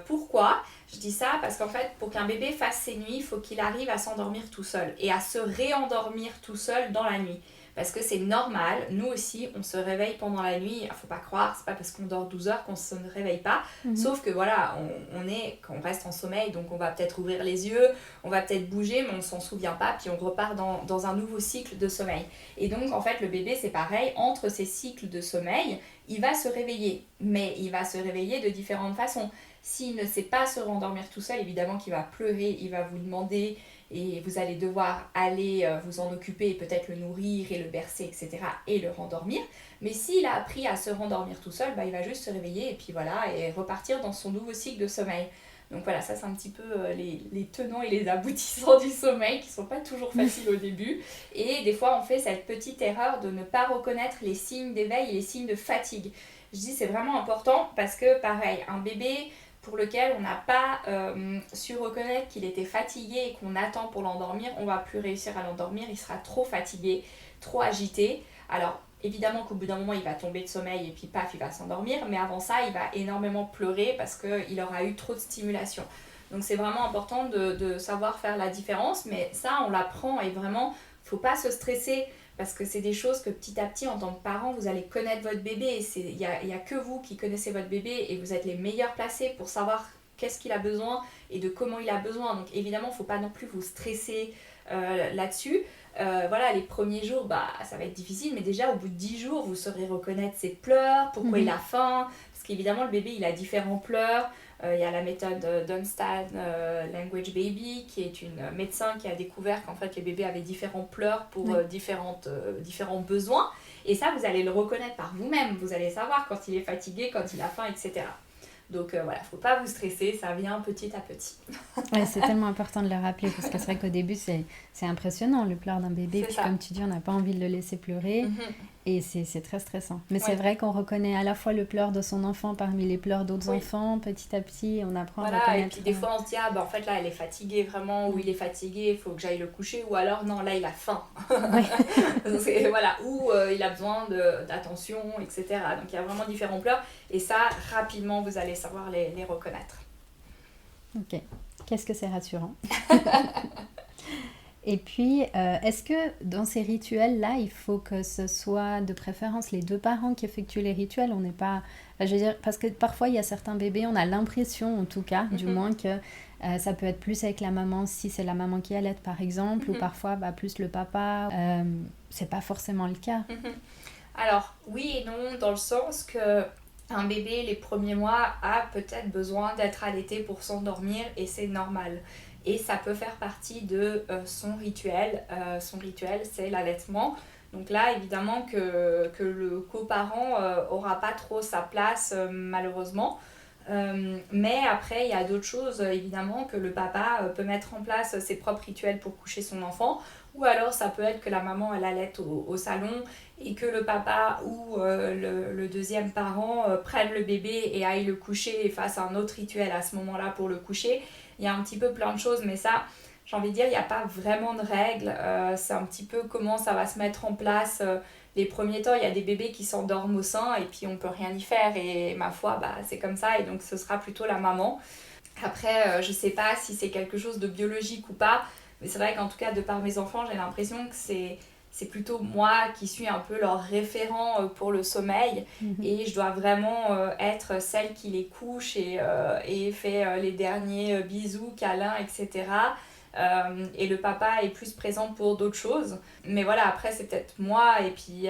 Pourquoi je dis ça? Parce qu'en fait, pour qu'un bébé fasse ses nuits, il faut qu'il arrive à s'endormir tout seul et à se réendormir tout seul dans la nuit. Parce que c'est normal, nous aussi, on se réveille pendant la nuit. Il ne faut pas croire, c'est pas parce qu'on dort 12 heures qu'on ne se réveille pas. Sauf que voilà, on reste en sommeil, donc on va peut-être ouvrir les yeux, on va peut-être bouger, mais on ne s'en souvient pas, puis on repart dans un nouveau cycle de sommeil. Et donc, en fait, le bébé, c'est pareil, entre ces cycles de sommeil, il va se réveiller. Mais il va se réveiller de différentes façons. S'il ne sait pas se rendormir tout seul, évidemment qu'il va pleurer, il va vous demander et vous allez devoir aller vous en occuper et peut-être le nourrir et le bercer, etc. et le rendormir. Mais s'il a appris à se rendormir tout seul, il va juste se réveiller et puis voilà, et repartir dans son nouveau cycle de sommeil. Donc voilà, ça c'est un petit peu les tenants et les aboutissants du sommeil qui ne sont pas toujours faciles au début. Et des fois on fait cette petite erreur de ne pas reconnaître les signes d'éveil et les signes de fatigue. Je dis c'est vraiment important parce que pareil, un bébé pour lequel on n'a pas su reconnaître qu'il était fatigué et qu'on attend pour l'endormir, on ne va plus réussir à l'endormir, il sera trop fatigué, trop agité. Alors évidemment qu'au bout d'un moment il va tomber de sommeil et puis paf, il va s'endormir, mais avant ça il va énormément pleurer parce qu'il aura eu trop de stimulation. Donc c'est vraiment important de savoir faire la différence, mais ça on l'apprend et vraiment il ne faut pas se stresser. Parce que c'est des choses que petit à petit, en tant que parent, vous allez connaître votre bébé. Il n'y a que vous qui connaissez votre bébé et vous êtes les meilleurs placés pour savoir qu'est-ce qu'il a besoin et de comment il a besoin. Donc évidemment, il ne faut pas non plus vous stresser là-dessus. Voilà, les premiers jours, ça va être difficile, mais déjà au bout de 10 jours, vous saurez reconnaître ses pleurs, pourquoi il a faim. Parce qu'évidemment, le bébé, il a différents pleurs. Il y a la méthode Dunstan Language Baby, qui est une médecin qui a découvert qu'en fait les bébés avaient différents pleurs pour différents besoins. Et ça, vous allez le reconnaître par vous-même. Vous allez savoir quand il est fatigué, quand il a faim, etc. Donc voilà, faut pas vous stresser, ça vient petit à petit. Ouais, c'est tellement important de le rappeler parce que c'est vrai qu'au début c'est impressionnant le pleur d'un bébé, puis comme tu dis on n'a pas envie de le laisser pleurer et c'est très stressant. Mais c'est vrai qu'on reconnaît à la fois le pleur de son enfant parmi les pleurs d'autres enfants, petit à petit on apprend à reconnaître. Et puis des fois on se dit en fait là elle est fatiguée vraiment, ou il est fatigué, il faut que j'aille le coucher, ou alors non là il a faim. Ou il a besoin d'attention, etc. Donc il y a vraiment différents pleurs et ça rapidement vous allez savoir les reconnaître. Ok, qu'est-ce que c'est rassurant. Et puis, est-ce que dans ces rituels-là, il faut que ce soit de préférence les deux parents qui effectuent les rituels? On n'est pas... je veux dire, parce que parfois, il y a certains bébés, on a l'impression, en tout cas, du moins, que ça peut être plus avec la maman, si c'est la maman qui allait, par exemple, ou parfois plus le papa. C'est pas forcément le cas. Alors, oui et non, dans le sens que un bébé, les premiers mois, a peut-être besoin d'être allaité pour s'endormir et c'est normal. Et ça peut faire partie de son rituel. Son rituel, c'est l'allaitement. Donc là, évidemment que le coparent aura pas trop sa place, malheureusement. Mais après, il y a d'autres choses, évidemment, que le papa peut mettre en place ses propres rituels pour coucher son enfant. Ou alors, ça peut être que la maman, elle allaite au salon et que le papa ou le deuxième parent prenne le bébé et aille le coucher et fasse un autre rituel à ce moment-là pour le coucher. Il y a un petit peu plein de choses, mais ça, j'ai envie de dire, il n'y a pas vraiment de règles. C'est un petit peu comment ça va se mettre en place. Les premiers temps, il y a des bébés qui s'endorment au sein et puis on ne peut rien y faire. Et ma foi, c'est comme ça et donc ce sera plutôt la maman. Après, je ne sais pas si c'est quelque chose de biologique ou pas, mais c'est vrai qu'en tout cas, de par mes enfants, j'ai l'impression que c'est plutôt moi qui suis un peu leur référent pour le sommeil et je dois vraiment être celle qui les couche et fait les derniers bisous, câlins, etc. Et le papa est plus présent pour d'autres choses. Mais voilà, après c'est peut-être moi et puis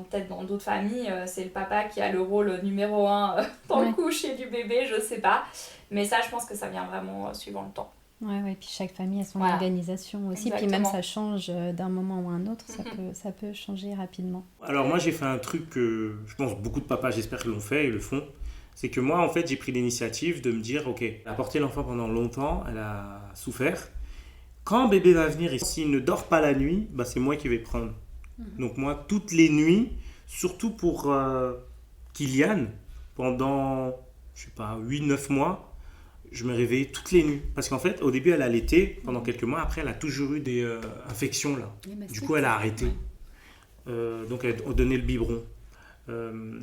peut-être dans d'autres familles, c'est le papa qui a le rôle numéro 1 dans le coucher du bébé, je sais pas. Mais ça, je pense que ça vient vraiment suivant le temps. Ouais, puis chaque famille a son organisation aussi. Exactement. Puis même ça change d'un moment ou à un autre, ça peut changer rapidement. Alors moi j'ai fait un truc que je pense beaucoup de papas, j'espère qu'ils l'ont fait et le font. C'est que moi en fait j'ai pris l'initiative de me dire ok, elle a porté l'enfant pendant longtemps, elle a souffert. Quand bébé va venir et s'il ne dort pas la nuit, c'est moi qui vais prendre. Donc moi toutes les nuits, surtout pour Kylian, pendant je sais pas 8-9 mois, je me réveillais toutes les nuits. Parce qu'en fait, au début, elle allaitait pendant quelques mois. Après, elle a toujours eu des infections, là. Du coup, elle a arrêté. Donc, elle donnait le biberon.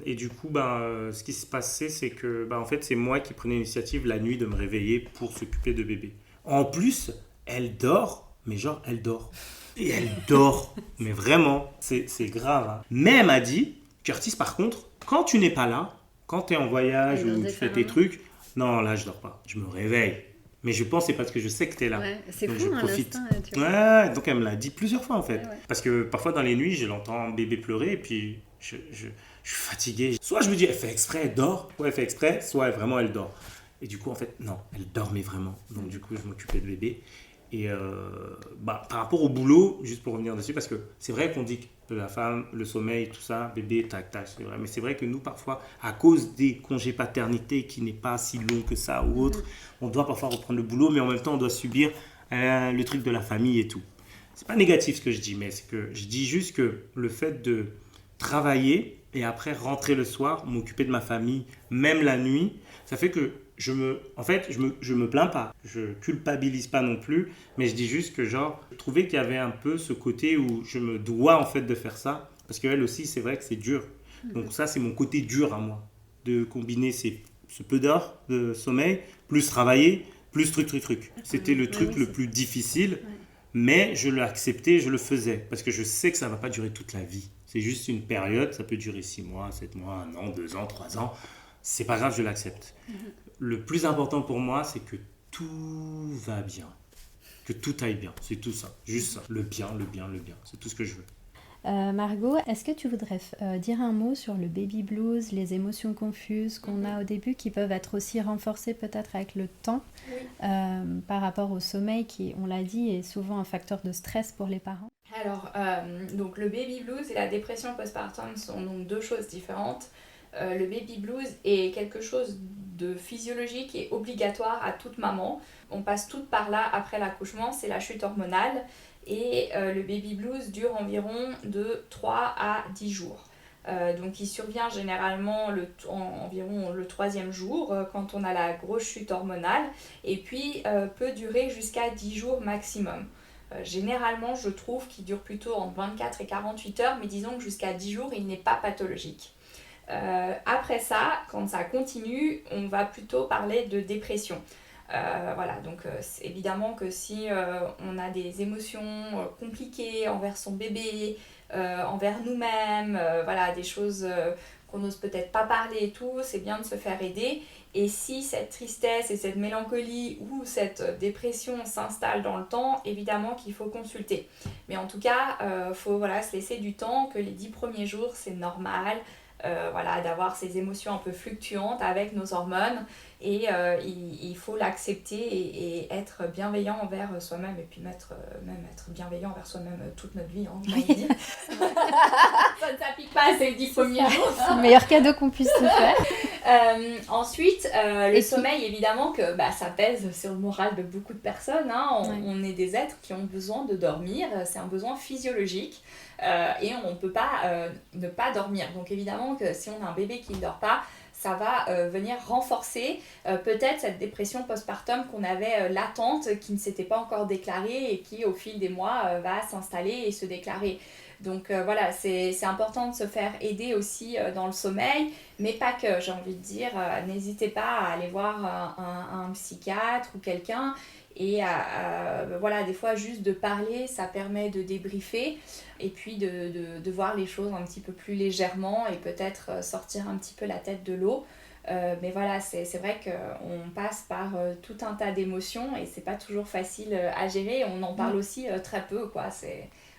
Et du coup, ce qui se passait, c'est que en fait, c'est moi qui prenais l'initiative la nuit de me réveiller pour s'occuper de bébé. En plus, elle dort, mais genre, elle dort. Et elle dort. Mais vraiment, c'est grave. Hein. Mais elle m'a dit, Curtis, par contre, quand tu n'es pas là, quand tu es en voyage ou tu fais tes trucs, non, là, je dors pas. Je me réveille. Mais je pense que c'est parce que je sais que tu es là. Ouais, c'est donc fou, je profite. tu vois. Ouais, donc elle me l'a dit plusieurs fois en fait. Ouais. Parce que parfois dans les nuits, je l'entends bébé pleurer et puis je suis fatigué. Soit je me dis, elle fait exprès, elle dort. Soit elle fait exprès, soit vraiment elle dort. Et du coup, en fait, non, elle dormait vraiment. Donc du coup, je m'occupais de bébé. Et par rapport au boulot, juste pour revenir dessus, parce que c'est vrai qu'on dit que la femme, le sommeil, tout ça, bébé, tac, tac, c'est vrai. Mais c'est vrai que nous, parfois, à cause des congés paternité qui n'est pas si long que ça ou autre, on doit parfois reprendre le boulot, mais en même temps, on doit subir le truc de la famille et tout. C'est pas négatif ce que je dis, mais c'est que je dis juste que le fait de travailler et après rentrer le soir, m'occuper de ma famille, même la nuit, ça fait que je me plains pas, je culpabilise pas non plus, mais je dis juste que je trouvais qu'il y avait un peu ce côté où je me dois en fait de faire ça, parce qu'elle aussi c'est vrai que c'est dur. Donc ça c'est mon côté dur à moi, de combiner ce peu d'heures de sommeil, plus travailler, plus truc. C'était le truc le plus difficile, mais je l'ai accepté, je le faisais, parce que je sais que ça va pas durer toute la vie. C'est juste une période, ça peut durer 6 mois, 7 mois, 1 an, 2 ans, 3 ans, c'est pas grave, je l'accepte. Le plus important pour moi, c'est que tout va bien. Que tout aille bien. C'est tout ça. Juste ça. Le bien. C'est tout ce que je veux. Margot, est-ce que tu voudrais dire un mot sur le baby blues, les émotions confuses qu'on a au début qui peuvent être aussi renforcées peut-être avec le temps par rapport au sommeil qui, on l'a dit, est souvent un facteur de stress pour les parents? Alors, donc le baby blues et la dépression postpartum sont donc deux choses différentes. Le baby blues est quelque chose de physiologique et obligatoire à toute maman. On passe toutes par là après l'accouchement, c'est la chute hormonale. Et le baby blues dure environ de 3 à 10 jours. Donc il survient généralement environ le 3e jour quand on a la grosse chute hormonale et puis peut durer jusqu'à 10 jours maximum. Généralement je trouve qu'il dure plutôt entre 24 et 48 heures mais disons que jusqu'à 10 jours il n'est pas pathologique. Après ça, quand ça continue, on va plutôt parler de dépression. Voilà, donc évidemment que si on a des émotions compliquées envers son bébé, envers nous-mêmes, voilà, des choses qu'on n'ose peut-être pas parler et tout, c'est bien de se faire aider. Et si cette tristesse et cette mélancolie ou cette dépression s'installe dans le temps, évidemment qu'il faut consulter. Mais en tout cas, faut se laisser du temps, que les 10 premiers jours, c'est normal. Voilà, d'avoir ces émotions un peu fluctuantes avec nos hormones et il faut l'accepter et être bienveillant envers soi-même et puis même être bienveillant envers soi-même toute notre vie, j'ai envie de dire. Ça ne s'applique pas à ces 10 premiers jours. C'est le meilleur cadeau qu'on puisse se faire. Ensuite, le sommeil, évidemment que ça pèse sur le moral de beaucoup de personnes. On est des êtres qui ont besoin de dormir, c'est un besoin physiologique. Et on ne peut pas ne pas dormir. Donc évidemment que si on a un bébé qui ne dort pas, ça va venir renforcer peut-être cette dépression postpartum qu'on avait latente, qui ne s'était pas encore déclarée et qui au fil des mois va s'installer et se déclarer. Donc voilà, c'est important de se faire aider aussi dans le sommeil, mais pas que, j'ai envie de dire. N'hésitez pas à aller voir un psychiatre ou quelqu'un. Et voilà, des fois juste de parler, ça permet de débriefer et puis de voir les choses un petit peu plus légèrement et peut-être sortir un petit peu la tête de l'eau. Mais voilà, c'est vrai qu'on passe par tout un tas d'émotions et c'est pas toujours facile à gérer. On en parle aussi très peu, quoi.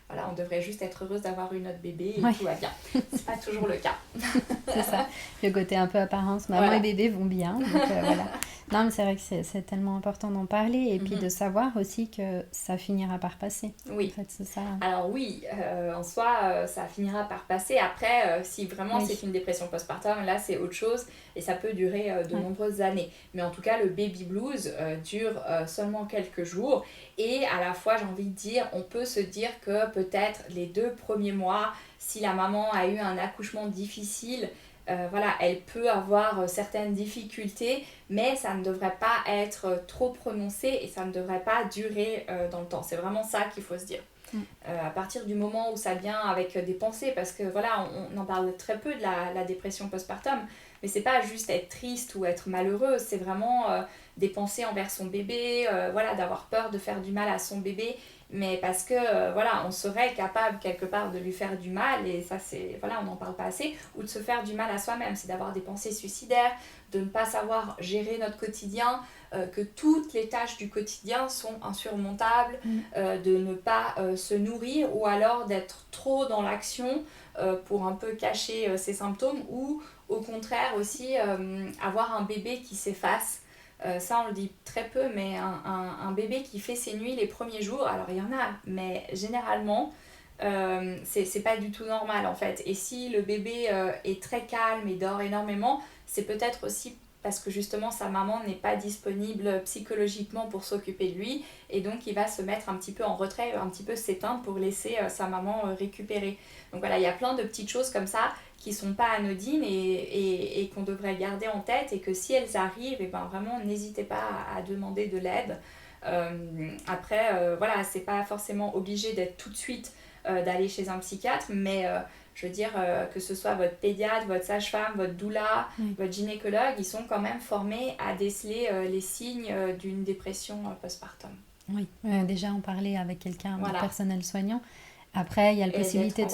Voilà, on devrait juste être heureuse d'avoir eu notre bébé et tout va bien. C'est pas toujours le cas. C'est ça, le côté un peu apparence, maman et bébé vont bien, donc voilà. Non, mais c'est vrai que c'est tellement important d'en parler et puis de savoir aussi que ça finira par passer. Oui. En fait, c'est ça. Alors oui, en soi, ça finira par passer. Après, si vraiment c'est une dépression postpartum, là c'est autre chose et ça peut durer de nombreuses années. Mais en tout cas, le baby blues dure seulement quelques jours et à la fois, j'ai envie de dire, on peut se dire que peut-être les 2 premiers mois, si la maman a eu un accouchement difficile, voilà, elle peut avoir certaines difficultés, mais ça ne devrait pas être trop prononcé et ça ne devrait pas durer dans le temps. C'est vraiment ça qu'il faut se dire. À partir du moment où ça vient avec des pensées, parce que voilà, on en parle très peu de la dépression postpartum, mais c'est pas juste être triste ou être malheureux, c'est vraiment des pensées envers son bébé, voilà, d'avoir peur de faire du mal à son bébé, mais parce que voilà, on serait capable quelque part de lui faire du mal et ça c'est, voilà, on n'en parle pas assez, ou de se faire du mal à soi-même, c'est d'avoir des pensées suicidaires, de ne pas savoir gérer notre quotidien, que toutes les tâches du quotidien sont insurmontables, de ne pas se nourrir ou alors d'être trop dans l'action pour un peu cacher ses symptômes ou au contraire aussi avoir un bébé qui s'efface. Ça on le dit très peu, mais un bébé qui fait ses nuits les premiers jours, alors il y en a, mais généralement c'est pas du tout normal en fait. Et si le bébé est très calme et dort énormément, c'est peut-être aussi parce que justement sa maman n'est pas disponible psychologiquement pour s'occuper de lui et donc il va se mettre un petit peu en retrait, un petit peu s'éteindre pour laisser sa maman récupérer. Donc voilà, il y a plein de petites choses comme ça qui sont pas anodines et qu'on devrait garder en tête et que si elles arrivent, et ben vraiment n'hésitez pas à demander de l'aide. Après, voilà, c'est pas forcément obligé d'être tout de suite d'aller chez un psychiatre, mais je veux dire que ce soit votre pédiatre, votre sage-femme, votre doula, votre gynécologue, ils sont quand même formés à déceler les signes d'une dépression postpartum. Oui, déjà en parler avec quelqu'un, un personnel soignant. Après, il y a la possibilité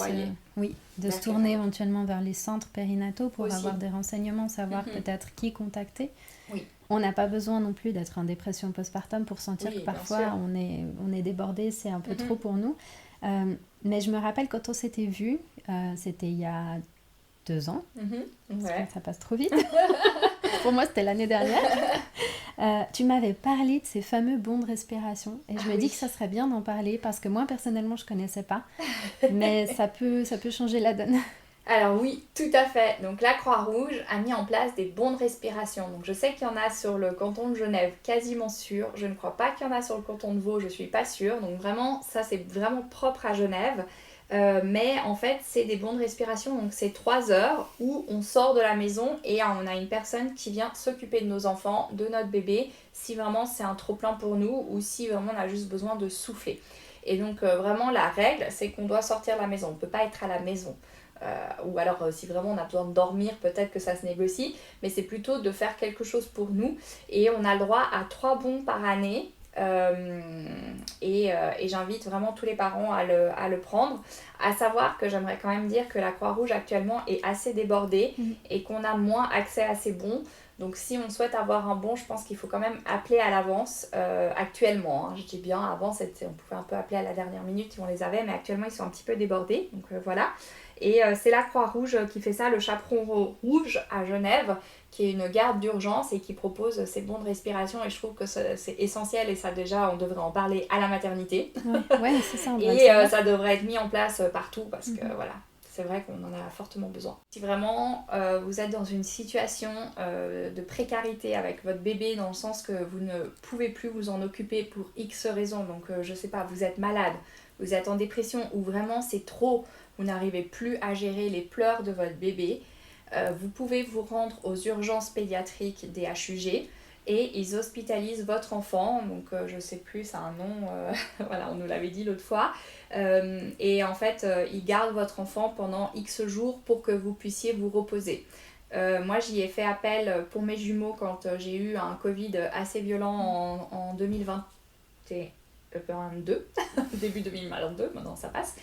de se tourner éventuellement vers les centres périnataux pour avoir des renseignements, savoir peut-être qui contacter. Oui. On n'a pas besoin non plus d'être en dépression postpartum pour sentir que parfois on est débordé, c'est un peu trop pour nous. Mais je me rappelle quand on s'était vus, c'était il y a 2 ans. Ouais. Ça passe trop vite. Pour moi, c'était l'année dernière. Tu m'avais parlé de ces fameux bons de respiration. Et je me dis que ça serait bien d'en parler parce que moi, personnellement, je ne connaissais pas. Mais ça peut changer la donne. Alors oui, tout à fait. Donc la Croix-Rouge a mis en place des bons de respiration. Donc je sais qu'il y en a sur le canton de Genève, quasiment sûr. Je ne crois pas qu'il y en a sur le canton de Vaud, je ne suis pas sûre. Donc vraiment, ça c'est vraiment propre à Genève. Mais en fait, c'est des bons de respiration. Donc c'est 3 heures où on sort de la maison et on a une personne qui vient s'occuper de nos enfants, de notre bébé, si vraiment c'est un trop-plein pour nous ou si vraiment on a juste besoin de souffler. Et donc vraiment la règle, c'est qu'on doit sortir de la maison. On ne peut pas être à la maison. Ou alors si vraiment on a besoin de dormir, peut-être que ça se négocie, mais c'est plutôt de faire quelque chose pour nous et on a le droit à 3 bons par année et j'invite vraiment tous les parents à le prendre, à savoir que j'aimerais quand même dire que la Croix-Rouge actuellement est assez débordée et qu'on a moins accès à ces bons. Donc si on souhaite avoir un bon, je pense qu'il faut quand même appeler à l'avance actuellement. Je dis bien, avant on pouvait un peu appeler à la dernière minute si on les avait, mais actuellement ils sont un petit peu débordés. Donc voilà. Et c'est la Croix-Rouge qui fait ça, le Chaperon Rouge à Genève, qui est une garde d'urgence et qui propose ces bons de respiration. Et je trouve que c'est essentiel et ça déjà, on devrait en parler à la maternité. Ouais, c'est ça. Et ça devrait être mis en place partout parce que voilà. C'est vrai qu'on en a fortement besoin. Si vraiment vous êtes dans une situation de précarité avec votre bébé, dans le sens que vous ne pouvez plus vous en occuper pour X raisons, donc je sais pas, vous êtes malade, vous êtes en dépression ou vraiment c'est trop, vous n'arrivez plus à gérer les pleurs de votre bébé, vous pouvez vous rendre aux urgences pédiatriques des HUG et ils hospitalisent votre enfant, donc je sais plus, ça a un nom, voilà, on nous l'avait dit l'autre fois, et en fait ils gardent votre enfant pendant X jours pour que vous puissiez vous reposer. Moi j'y ai fait appel pour mes jumeaux quand j'ai eu un Covid assez violent en 2022, début 2022, maintenant ça passe.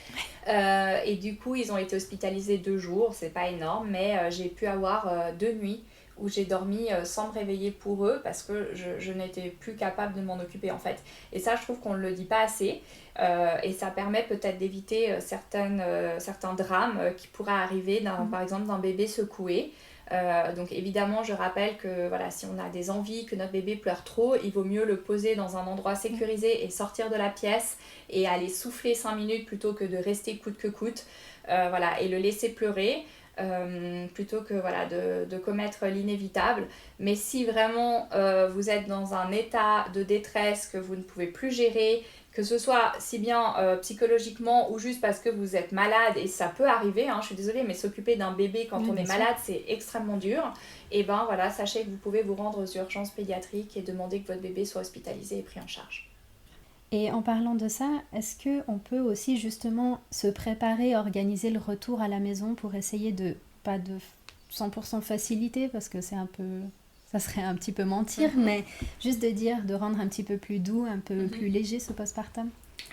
Et du coup ils ont été hospitalisés 2 jours, c'est pas énorme, mais j'ai pu avoir 2 nuits où j'ai dormi sans me réveiller pour eux parce que je n'étais plus capable de m'en occuper en fait. Et ça je trouve qu'on ne le dit pas assez et ça permet peut-être d'éviter certains drames qui pourraient arriver par exemple d'un bébé secoué. Donc évidemment je rappelle que voilà, si on a des envies, que notre bébé pleure trop, il vaut mieux le poser dans un endroit sécurisé et sortir de la pièce et aller souffler 5 minutes plutôt que de rester coûte que coûte, voilà, et le laisser pleurer. Plutôt que voilà, de commettre l'inévitable. Mais si vraiment vous êtes dans un état de détresse que vous ne pouvez plus gérer, que ce soit si bien psychologiquement ou juste parce que vous êtes malade, et ça peut arriver, je suis désolée, mais s'occuper d'un bébé quand on est malade, c'est extrêmement dur, et ben voilà, sachez que vous pouvez vous rendre aux urgences pédiatriques et demander que votre bébé soit hospitalisé et pris en charge. Et en parlant de ça, est-ce qu'on peut aussi justement se préparer, organiser le retour à la maison pour essayer de, pas de 100% faciliter, parce que c'est un peu, ça serait un petit peu mentir, mais juste de rendre un petit peu plus doux, un peu plus léger ce postpartum?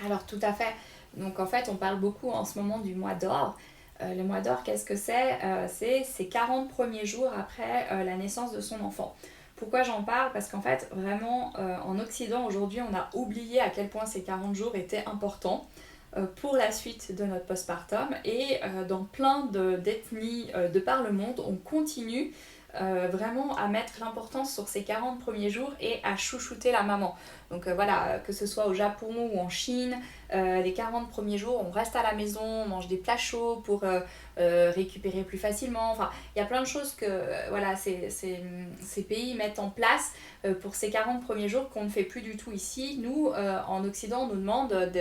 Alors tout à fait. Donc en fait, on parle beaucoup en ce moment du mois d'or. Le mois d'or, qu'est-ce que c'est? C'est ces 40 premiers jours après la naissance de son enfant. Pourquoi j'en parle? Parce qu'en fait, vraiment, en Occident, aujourd'hui, on a oublié à quel point ces 40 jours étaient importants pour la suite de notre postpartum. Et dans plein d'ethnies de par le monde, on continue vraiment à mettre l'importance sur ces 40 premiers jours et à chouchouter la maman. Donc voilà, que ce soit au Japon ou en Chine, les 40 premiers jours, on reste à la maison, on mange des plats chauds pour récupérer plus facilement. Enfin, il y a plein de choses que voilà, ces pays mettent en place pour ces 40 premiers jours qu'on ne fait plus du tout ici. Nous, en Occident, on nous demande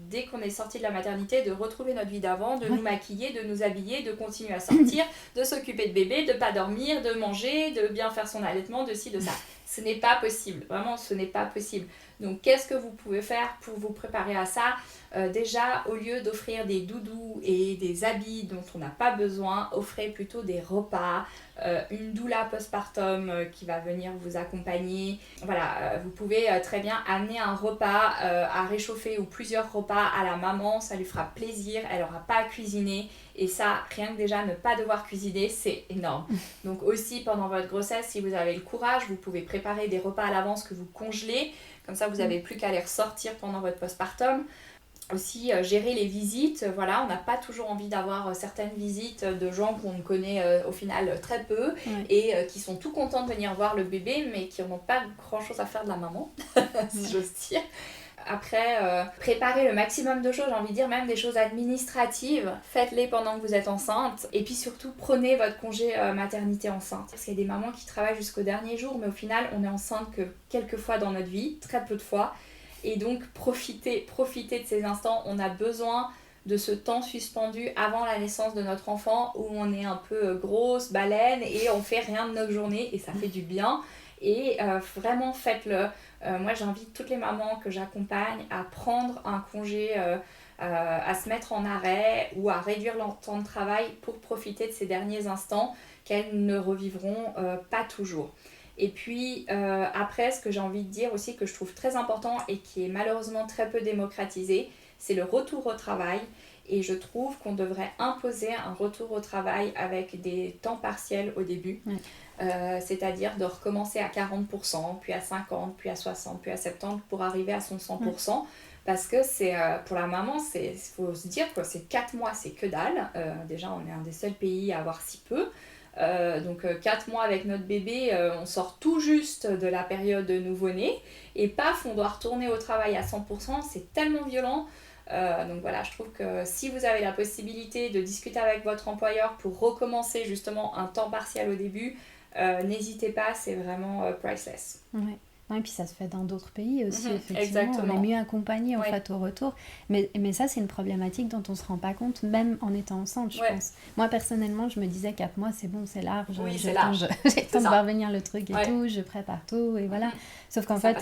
dès qu'on est sorti de la maternité, de retrouver notre vie d'avant, de nous maquiller, de nous habiller, de continuer à sortir, de s'occuper de bébé, de ne pas dormir, de manger, de bien faire son allaitement, de ci, de ça. Ce n'est pas possible, vraiment ce n'est pas possible. Donc qu'est-ce que vous pouvez faire pour vous préparer à ça? Déjà, au lieu d'offrir des doudous et des habits dont on n'a pas besoin, offrez plutôt des repas, une doula postpartum qui va venir vous accompagner. Voilà, vous pouvez très bien amener un repas à réchauffer ou plusieurs repas à la maman, ça lui fera plaisir, elle n'aura pas à cuisiner. Et ça, rien que déjà ne pas devoir cuisiner, c'est énorme. Donc aussi, pendant votre grossesse, si vous avez le courage, vous pouvez préparer des repas à l'avance que vous congelez. Comme ça, vous n'avez plus qu'à les ressortir pendant votre postpartum. Aussi gérer les visites, voilà, on n'a pas toujours envie d'avoir certaines visites de gens qu'on connaît au final très peu et qui sont tout contents de venir voir le bébé mais qui n'ont pas grand chose à faire de la maman, si j'ose dire. Après, préparez le maximum de choses, j'ai envie de dire, même des choses administratives, faites-les pendant que vous êtes enceinte. Et puis surtout, prenez votre congé maternité enceinte. Parce qu'il y a des mamans qui travaillent jusqu'au dernier jour, mais au final, on est enceinte que quelques fois dans notre vie, très peu de fois. Et donc, profitez de ces instants. On a besoin de ce temps suspendu avant la naissance de notre enfant où on est un peu grosse, baleine et on fait rien de notre journée et ça fait du bien. Et vraiment faites-le. Moi j'invite toutes les mamans que j'accompagne à prendre un congé, à se mettre en arrêt ou à réduire leur temps de travail pour profiter de ces derniers instants qu'elles ne revivront pas toujours. Et puis après, ce que j'ai envie de dire aussi que je trouve très important et qui est malheureusement très peu démocratisé, c'est le retour au travail. Et je trouve qu'on devrait imposer un retour au travail avec des temps partiels au début. C'est-à-dire de recommencer à 40%, puis à 50%, puis à 60%, puis à 70% pour arriver à son 100%. Parce que c'est, pour la maman, il faut se dire que c'est 4 mois, c'est que dalle. Déjà, on est un des seuls pays à avoir si peu. Donc 4 mois avec notre bébé, on sort tout juste de la période de nouveau-né. Et paf, on doit retourner au travail à 100%. C'est tellement violent. Donc voilà, je trouve que si vous avez la possibilité de discuter avec votre employeur pour recommencer justement un temps partiel au début, n'hésitez pas, c'est vraiment priceless. Ouais. Et puis ça se fait dans d'autres pays aussi, effectivement. Exactement. On est mieux accompagné en fait au retour. Mais ça, c'est une problématique dont on ne se rend pas compte, même en étant enceinte, je pense. Moi, personnellement, je me disais 4 mois, c'est bon, c'est large. Oui, j'ai le temps de voir venir le truc et tout, je prépare tout, et voilà. Sauf qu'en fait,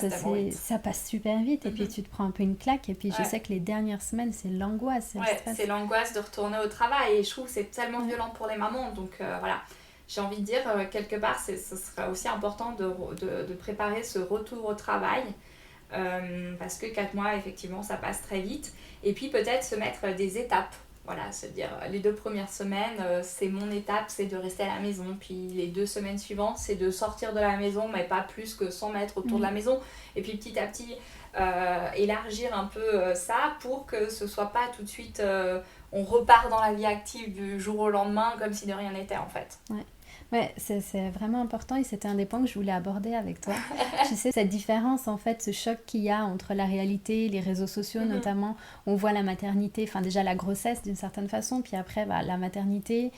ça passe super vite, et puis tu te prends un peu une claque, et puis je sais que les dernières semaines, c'est l'angoisse, c'est le stress. C'est l'angoisse de retourner au travail, et je trouve que c'est tellement violent pour les mamans, donc voilà. J'ai envie de dire, quelque part, ce sera aussi important de préparer ce retour au travail parce que 4 mois, effectivement, ça passe très vite. Et puis peut-être se mettre des étapes. Voilà, se dire, les 2 premières semaines, c'est mon étape, c'est de rester à la maison. Puis les 2 semaines suivantes, c'est de sortir de la maison, mais pas plus que 100 mètres autour de la maison. Et puis petit à petit, élargir un peu ça pour que ce soit pas tout de suite... on repart dans la vie active du jour au lendemain comme si de rien n'était en fait. Ouais, c'est vraiment important et c'était un des points que je voulais aborder avec toi. Tu sais, cette différence en fait, ce choc qu'il y a entre la réalité, les réseaux sociaux notamment, on voit la maternité, enfin déjà la grossesse d'une certaine façon, puis après la maternité,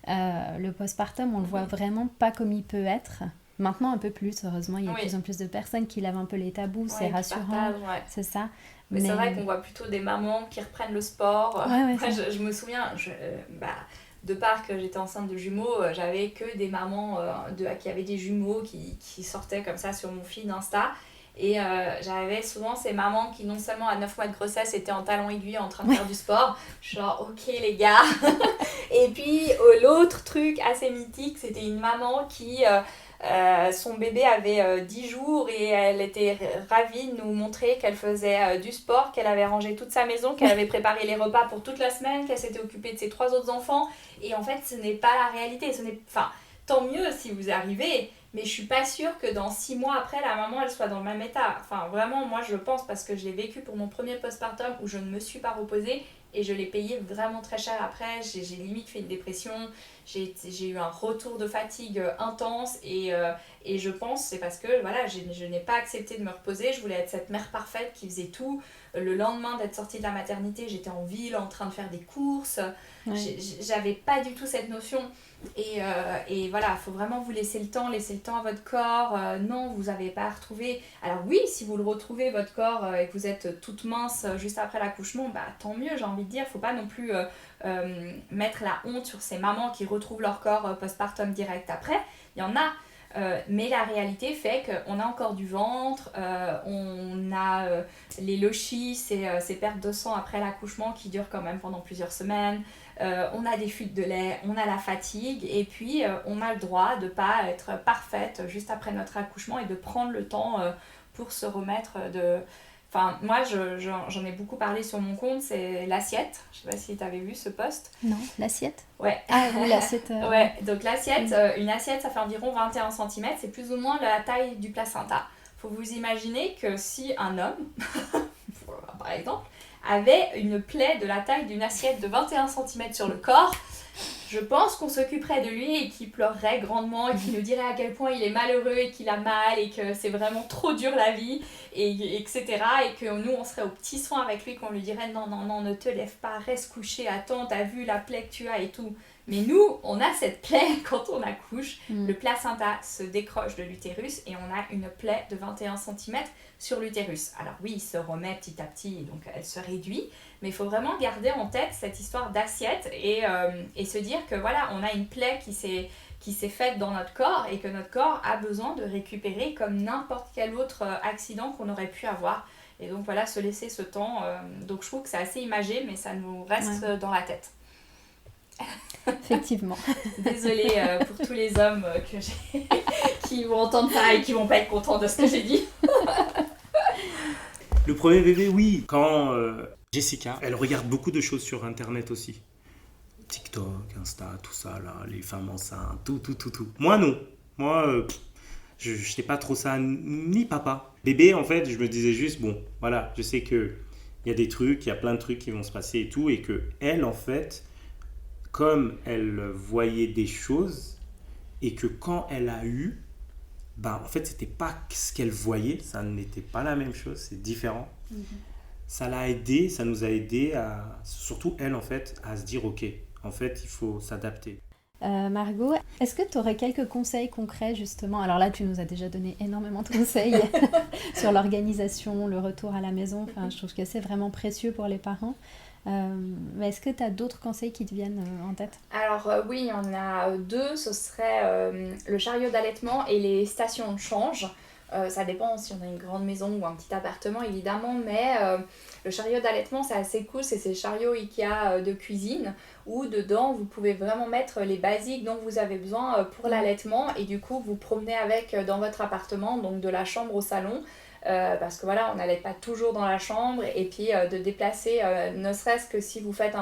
le postpartum, on le voit vraiment pas comme il peut être. Maintenant un peu plus, heureusement, il y a de plus en plus de personnes qui lèvent un peu les tabous, c'est rassurant, c'est ça. Mais c'est vrai qu'on voit plutôt des mamans qui reprennent le sport. Je me souviens, de part que j'étais enceinte de jumeaux, j'avais que des mamans qui avaient des jumeaux qui sortaient comme ça sur mon feed Insta. Et j'avais souvent ces mamans qui non seulement à 9 mois de grossesse étaient en talons aiguilles en train de faire du sport, genre ok les gars. Et puis l'autre truc assez mythique, c'était une maman qui... son bébé avait 10 jours et elle était ravie de nous montrer qu'elle faisait du sport, qu'elle avait rangé toute sa maison, qu'elle avait préparé les repas pour toute la semaine, qu'elle s'était occupée de ses 3 autres enfants. Et en fait, ce n'est pas la réalité. Tant mieux si vous arrivez, mais je suis pas sûre que dans 6 mois après, la maman, elle soit dans le même état. Enfin, vraiment, moi, je pense, parce que je l'ai vécu pour mon premier postpartum où je ne me suis pas reposée et je l'ai payé vraiment très cher après. J'ai limite fait une dépression. J'ai eu un retour de fatigue intense et je pense c'est parce que voilà, je n'ai pas accepté de me reposer. Je voulais être cette mère parfaite qui faisait tout. Le lendemain d'être sortie de la maternité, j'étais en ville en train de faire des courses. J'avais pas du tout cette notion. Et voilà, il faut vraiment vous laisser le temps à votre corps. Non, vous n'avez pas à retrouver. Alors oui, si vous le retrouvez, votre corps, et que vous êtes toute mince juste après l'accouchement, tant mieux, j'ai envie de dire. Il ne faut pas non plus mettre la honte sur ces mamans qui retrouvent leur corps postpartum direct après. Il y en a. Mais la réalité fait qu'on a encore du ventre, on a les lochis, ces pertes de sang après l'accouchement qui durent quand même pendant plusieurs semaines, on a des fuites de lait, on a la fatigue et puis on a le droit de ne pas être parfaite juste après notre accouchement et de prendre le temps pour se remettre de... Enfin, moi, j'en ai beaucoup parlé sur mon compte, c'est l'assiette. Je sais pas si tu avais vu ce post. Non, l'assiette ? Ouais. Ah oui, l'assiette. Ouais, donc l'assiette, une assiette, ça fait environ 21 cm, c'est plus ou moins la taille du placenta. Faut vous imaginer que si un homme, par exemple, avait une plaie de la taille d'une assiette de 21 cm sur le corps, je pense qu'on s'occuperait de lui et qu'il pleurerait grandement et qu'il nous dirait à quel point il est malheureux et qu'il a mal et que c'est vraiment trop dur la vie, etc. Et que nous, on serait aux petits soins avec lui, qu'on lui dirait non, ne te lève pas, reste couché, attends, t'as vu la plaie que tu as et tout. Mais nous, on a cette plaie quand on accouche. Le placenta se décroche de l'utérus et on a une plaie de 21 cm sur l'utérus. Alors oui, il se remet petit à petit et donc elle se réduit. Mais il faut vraiment garder en tête cette histoire d'assiette et se dire que voilà, on a une plaie qui s'est faite dans notre corps et que notre corps a besoin de récupérer comme n'importe quel autre accident qu'on aurait pu avoir. Et donc voilà, se laisser ce temps. Donc je trouve que c'est assez imagé, mais ça nous reste dans la tête. Effectivement. Désolée pour tous les hommes que j'ai qui vont entendre ça et qui vont pas être contents de ce que j'ai dit. Le premier bébé, oui. Quand Jessica, elle regarde beaucoup de choses sur Internet aussi. TikTok, Insta, tout ça, là, les femmes enceintes, tout. Moi, non. Moi, je n'étais pas trop ça, ni papa. Bébé, en fait, je me disais juste, bon, voilà, je sais qu'il y a des trucs, il y a plein de trucs qui vont se passer et tout, et que elle, en fait, comme elle voyait des choses, et que quand elle a eu, ben, en fait, c'était pas ce qu'elle voyait, ça n'était pas la même chose, c'est différent. Ça l'a aidé, ça nous a aidé à, surtout elle, en fait, à se dire, ok, en fait, il faut s'adapter. Margot, est-ce que tu aurais quelques conseils concrets justement? Alors là, tu nous as déjà donné énormément de conseils sur l'organisation, le retour à la maison. Enfin, je trouve que c'est vraiment précieux pour les parents. Mais est-ce que tu as d'autres conseils qui te viennent en tête? Alors oui, il y en a deux. Ce serait le chariot d'allaitement et les stations de change. Ça dépend si on a une grande maison ou un petit appartement évidemment, mais le chariot d'allaitement c'est assez cool, c'est ces chariots Ikea de cuisine où dedans vous pouvez vraiment mettre les basiques dont vous avez besoin pour l'allaitement et du coup vous promenez avec dans votre appartement, donc de la chambre au salon. Parce que voilà, on n'allait pas toujours dans la chambre et puis de déplacer, ne serait-ce que si vous faites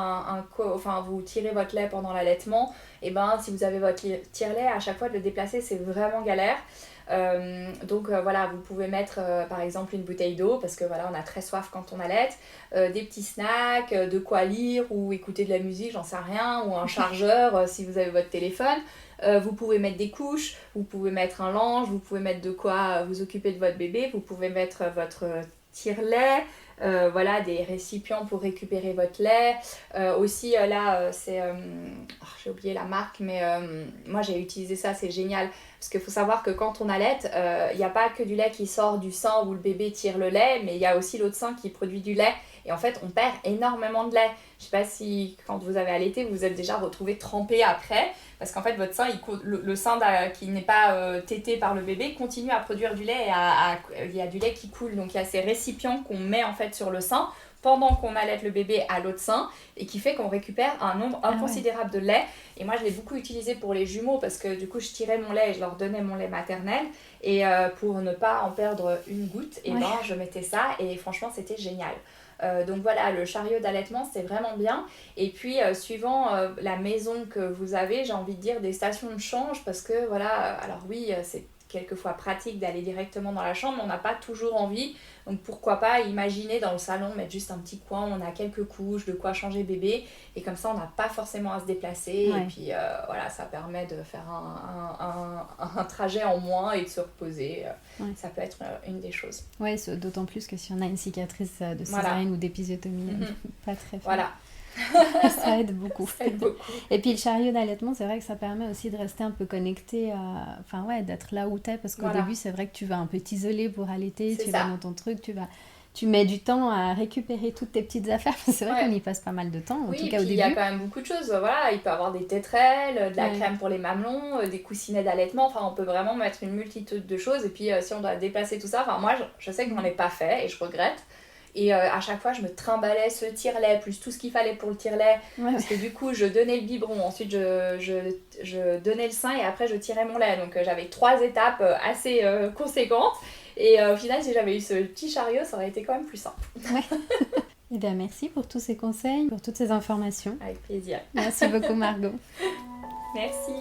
vous tirez votre lait pendant l'allaitement, et ben si vous avez votre tire-lait, à chaque fois de le déplacer c'est vraiment galère. Donc voilà, vous pouvez mettre par exemple une bouteille d'eau parce que voilà, on a très soif quand on allaite, des petits snacks, de quoi lire ou écouter de la musique, j'en sais rien, ou un chargeur si vous avez votre téléphone. Vous pouvez mettre des couches, vous pouvez mettre un linge, vous pouvez mettre de quoi vous occuper de votre bébé, vous pouvez mettre votre tire-lait, voilà, des récipients pour récupérer votre lait. Aussi là, j'ai oublié la marque, mais moi j'ai utilisé ça, c'est génial. Parce qu'il faut savoir que quand on allaite, il n'y a pas que du lait qui sort du sein où le bébé tire le lait, mais il y a aussi l'autre sein qui produit du lait. Et en fait, on perd énormément de lait. Je ne sais pas si, quand vous avez allaité, vous vous êtes déjà retrouvé trempé après. Parce qu'en fait, votre sein, le sein qui n'est pas tété par le bébé, continue à produire du lait. Et il y a du lait qui coule. Donc, il y a ces récipients qu'on met en fait sur le sein pendant qu'on allaite le bébé à l'autre sein et qui fait qu'on récupère un nombre inconsidérable de lait. Et moi, je l'ai beaucoup utilisé pour les jumeaux parce que du coup, je tirais mon lait et je leur donnais mon lait maternel. Et pour ne pas en perdre une goutte, et ben, je mettais ça et franchement, c'était génial. Donc voilà, le chariot d'allaitement c'est vraiment bien. Et puis suivant la maison que vous avez, j'ai envie de dire des stations de change parce que voilà, alors oui, c'est quelquefois pratique d'aller directement dans la chambre, mais on n'a pas toujours envie. Donc pourquoi pas imaginer dans le salon, mettre juste un petit coin où on a quelques couches, de quoi changer bébé, et comme ça on n'a pas forcément à se déplacer. Et puis voilà, ça permet de faire un trajet en moins et de se reposer. Ça peut être une des choses. Oui, d'autant plus que si on a une cicatrice de césarienne ou d'épisiotomie, pas très fort. Voilà. Ça aide beaucoup. Ça aide beaucoup. Et puis le chariot d'allaitement, c'est vrai que ça permet aussi de rester un peu connecté, d'être là où t'es, parce qu'au début, c'est vrai que tu vas un peu t'isoler pour allaiter, vas dans ton truc, tu mets du temps à récupérer toutes tes petites affaires. C'est vrai qu'on y passe pas mal de temps, en tout cas au début. Il y a quand même beaucoup de choses. Voilà, il peut y avoir des tétrelles, de la crème pour les mamelons, des coussinets d'allaitement. Enfin, on peut vraiment mettre une multitude de choses. Et puis, si on doit déplacer tout ça, enfin, moi, je sais que j'en ai pas fait et je regrette. Et à chaque fois, je me trimballais ce tire-lait, plus tout ce qu'il fallait pour le tire-lait. Parce que du coup, je donnais le biberon, ensuite je donnais le sein et après, je tirais mon lait. Donc, j'avais 3 étapes assez conséquentes. Et au final, si j'avais eu ce petit chariot, ça aurait été quand même plus simple. Eh bien, merci pour tous ces conseils, pour toutes ces informations. Avec plaisir. Merci beaucoup, Margot. Merci.